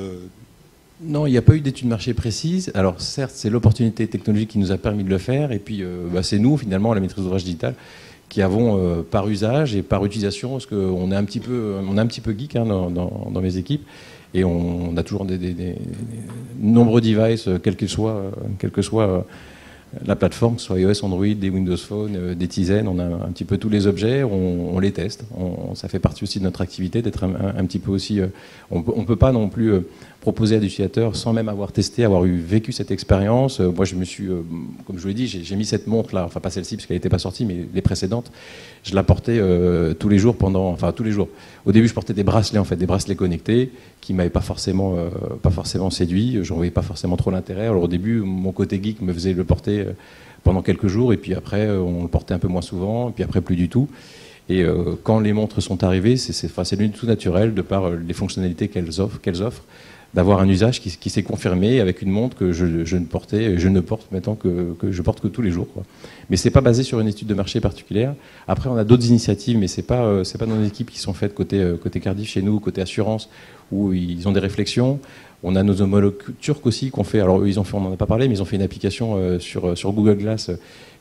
Non, il n'y a pas eu d'étude de marché précise. Alors certes, c'est l'opportunité technologique qui nous a permis de le faire et puis c'est nous finalement, la maîtrise d'ouvrage digitale, qui avons par usage et par utilisation, parce qu'on est un petit peu geek hein, dans mes équipes. Et on a toujours des nombreux devices, quelle que soit la plateforme, que ce soit iOS, Android, des Windows Phone, des Tizen, on a un petit peu tous les objets, on les teste. Ça fait partie aussi de notre activité d'être un petit peu aussi... On ne peut pas non plus proposer à des utilisateurs sans même avoir testé, avoir vécu cette expérience. Moi, je me suis, comme je vous l'ai dit, j'ai mis cette montre-là, enfin pas celle-ci parce qu'elle n'était pas sortie, mais les précédentes, je la portais tous les jours tous les jours. Au début, je portais des bracelets connectés qui m'avaient pas forcément séduit. Je ne voyais pas forcément trop l'intérêt. Alors au début, mon côté geek me faisait le porter pendant quelques jours, et puis après, on le portait un peu moins souvent, et puis après plus du tout. Et quand les montres sont arrivées, c'est tout naturel de par les fonctionnalités qu'elles offrent, d'avoir un usage qui s'est confirmé avec une montre que je ne porte maintenant que je porte que tous les jours, quoi. Mais c'est pas basé sur une étude de marché particulière. Après, on a d'autres initiatives, mais c'est pas nos équipes qui sont faites côté Cardiff chez nous, côté assurance, où ils ont des réflexions. On a nos homologues turcs aussi qu'on fait. Alors eux, on n'en a pas parlé, mais ils ont fait une application sur Google Glass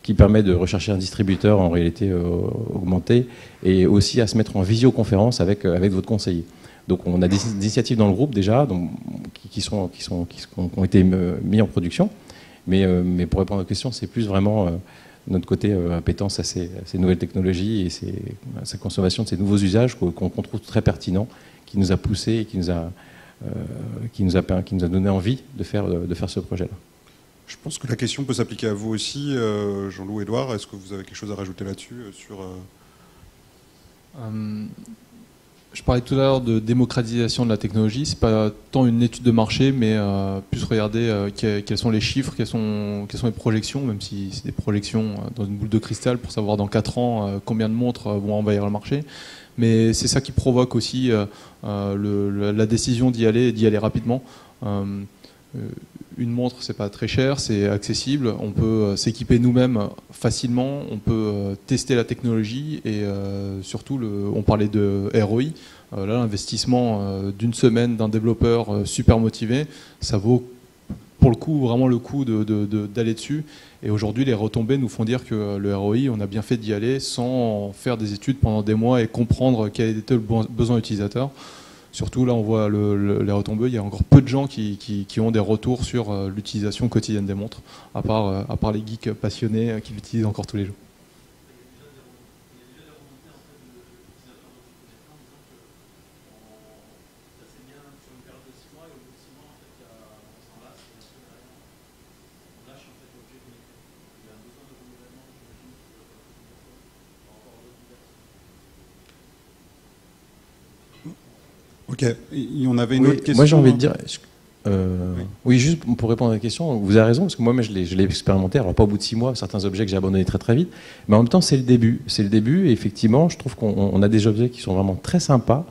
qui permet de rechercher un distributeur en réalité augmentée et aussi à se mettre en visioconférence avec votre conseiller. Donc on a des initiatives dans le groupe déjà qui ont été mis en production. Mais pour répondre à votre question, c'est plus vraiment notre côté appétence à ces nouvelles technologies et sa consommation de ces nouveaux usages qu'on trouve très pertinents, qui nous a poussé et qui nous a donné envie de faire ce projet-là. Je pense que la question peut s'appliquer à vous aussi, Jean-Loup, Édouard. Est-ce que vous avez quelque chose à rajouter là-dessus Je parlais tout à l'heure de démocratisation de la technologie. C'est pas tant une étude de marché, mais plus regarder quels sont les chiffres, quelles sont les projections, même si c'est des projections dans une boule de cristal pour savoir dans 4 ans combien de montres vont envahir le marché. Mais c'est ça qui provoque aussi la décision d'y aller rapidement. Une montre, c'est pas très cher, c'est accessible, on peut s'équiper nous-mêmes facilement, on peut tester la technologie et surtout, on parlait de ROI. Là, l'investissement d'une semaine d'un développeur super motivé, ça vaut pour le coup vraiment le coup d'aller dessus. Et aujourd'hui, les retombées nous font dire que le ROI, on a bien fait d'y aller sans faire des études pendant des mois et comprendre quel était le besoin utilisateur. Surtout là, on voit les retombées, il y a encore peu de gens qui ont des retours sur l'utilisation quotidienne des montres, à part les geeks passionnés qui l'utilisent encore tous les jours. Ok, on avait une autre question. Moi j'ai envie de dire, oui, juste pour répondre à la question, vous avez raison, parce que moi je l'ai expérimenté, alors pas au bout de 6 mois, certains objets que j'ai abandonnés très très vite, mais en même temps c'est le début, et effectivement je trouve qu'on a des objets qui sont vraiment très sympas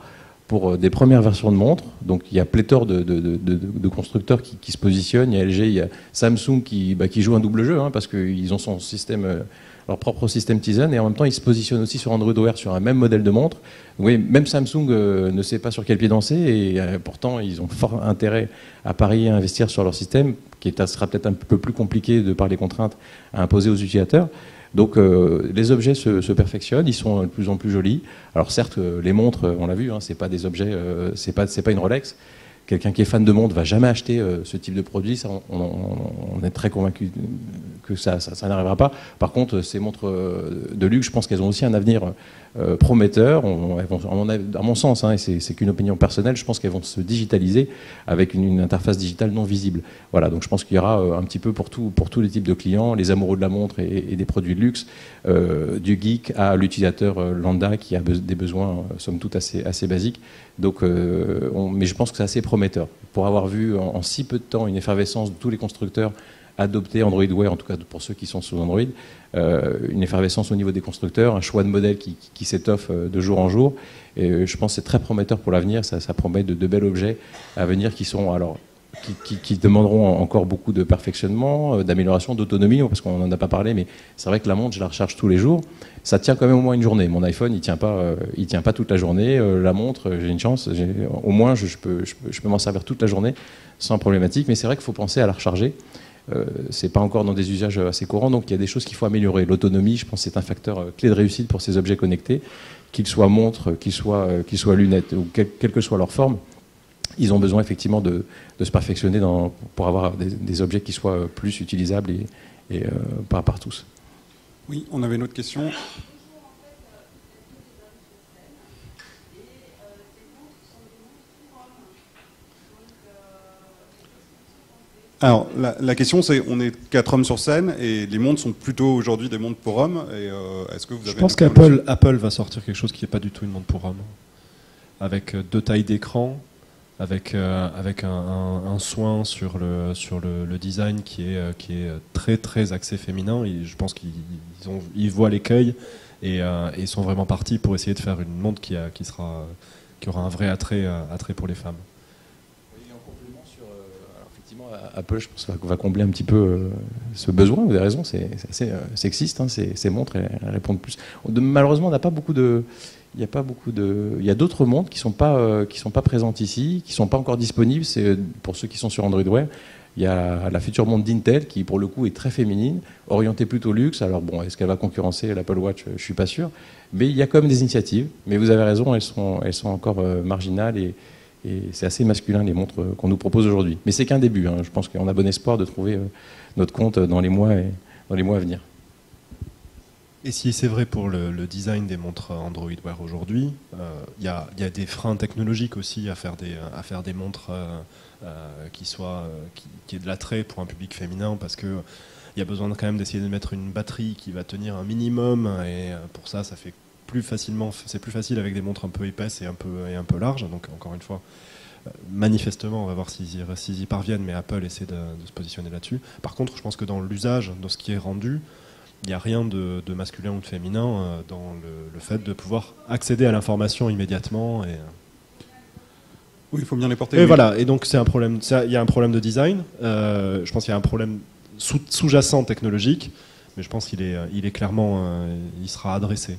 pour des premières versions de montres. Donc il y a pléthore de constructeurs qui se positionnent, il y a LG, il y a Samsung qui joue un double jeu, parce qu'ils ont son système... leur propre système Tizen, et en même temps ils se positionnent aussi sur Android Wear sur un même modèle de montre. Oui, même Samsung ne sait pas sur quel pied danser, et pourtant ils ont fort intérêt à parier, à investir sur leur système, qui sera peut-être un peu plus compliqué de par les contraintes à imposer aux utilisateurs. Donc les objets se perfectionnent, ils sont de plus en plus jolis. Alors certes, les montres, on l'a vu, c'est pas des objets, c'est pas une Rolex. Quelqu'un qui est fan de montre va jamais acheter ce type de produit. Ça, on est très convaincu que ça n'arrivera pas. Par contre, ces montres de luxe, je pense qu'elles ont aussi un avenir prometteur. À mon sens, et c'est qu'une opinion personnelle, je pense qu'elles vont se digitaliser avec une interface digitale non visible. Voilà, donc je pense qu'il y aura un petit peu pour tous les types de clients, les amoureux de la montre et des produits de luxe, du geek à l'utilisateur lambda qui a des besoins, somme toute, assez basiques. Donc, mais je pense que c'est assez prometteur. Pour avoir vu en si peu de temps une effervescence de tous les constructeurs adopter Android Wear, en tout cas pour ceux qui sont sous Android, une effervescence au niveau des constructeurs, un choix de modèles qui s'étoffe de jour en jour. Et je pense que c'est très prometteur pour l'avenir. Ça promet de bels objets à venir qui demanderont encore beaucoup de perfectionnement, d'amélioration, d'autonomie, parce qu'on n'en a pas parlé, mais c'est vrai que la montre, je la recharge tous les jours. Ça tient quand même au moins une journée. Mon iPhone, il tient pas toute la journée. La montre, j'ai une chance. Au moins, je peux m'en servir toute la journée sans problématique. Mais c'est vrai qu'il faut penser à la recharger. C'est pas encore dans des usages assez courants, donc il y a des choses qu'il faut améliorer. L'autonomie, je pense, c'est un facteur clé de réussite pour ces objets connectés, qu'ils soient montres, qu'ils soient lunettes, ou quelle que soit leur forme. Ils ont besoin effectivement de se perfectionner pour avoir des objets qui soient plus utilisables et par tous. Oui, on avait une autre question. Alors, la question, c'est, on est 4 hommes sur scène, et les montres sont plutôt aujourd'hui des montres pour hommes. Et est-ce que vous avez... Je pense qu'Apple va sortir quelque chose qui n'est pas du tout une montre pour hommes, avec 2 tailles d'écran, avec un soin sur le design qui est très très axé féminin. Et je pense qu'ils voient l'écueil et ils sont vraiment partis pour essayer de faire une montre qui aura un vrai attrait pour les femmes. Apple, je pense, va combler un petit peu ce besoin. Vous avez raison, c'est assez sexiste, ces montres, elles répondent plus. Malheureusement, on n'a pas beaucoup de... Il y a d'autres montres qui sont pas présentes ici, qui sont pas encore disponibles. C'est pour ceux qui sont sur Android Wear. Il y a la future montre d'Intel qui, pour le coup, est très féminine, orientée plutôt luxe. Alors bon, est-ce qu'elle va concurrencer l'Apple Watch? Je suis pas sûr. Mais il y a quand même des initiatives. Mais vous avez raison, elles sont encore marginales et c'est assez masculin, les montres qu'on nous propose aujourd'hui. Mais c'est qu'un début. Je pense qu'on a bon espoir de trouver notre compte dans les mois à venir. Et si c'est vrai pour le design des montres Android Wear aujourd'hui, il y a des freins technologiques aussi à faire des montres qui aient de l'attrait pour un public féminin, parce que il y a besoin quand même d'essayer de mettre une batterie qui va tenir un minimum, et pour ça fait plus facile avec des montres un peu épaisses et un peu larges. Donc encore une fois, manifestement, on va voir s'ils y parviennent, mais Apple essaie de se positionner là-dessus. Par contre, je pense que dans l'usage, dans ce qui est rendu, il n'y a rien de masculin ou de féminin dans le fait de pouvoir accéder à l'information immédiatement. Oui, il faut bien les porter. Et voilà, et donc c'est un problème. Il y a un problème de design. Je pense qu'il y a un problème sous-jacent technologique, mais je pense qu'il est clairement, il sera adressé.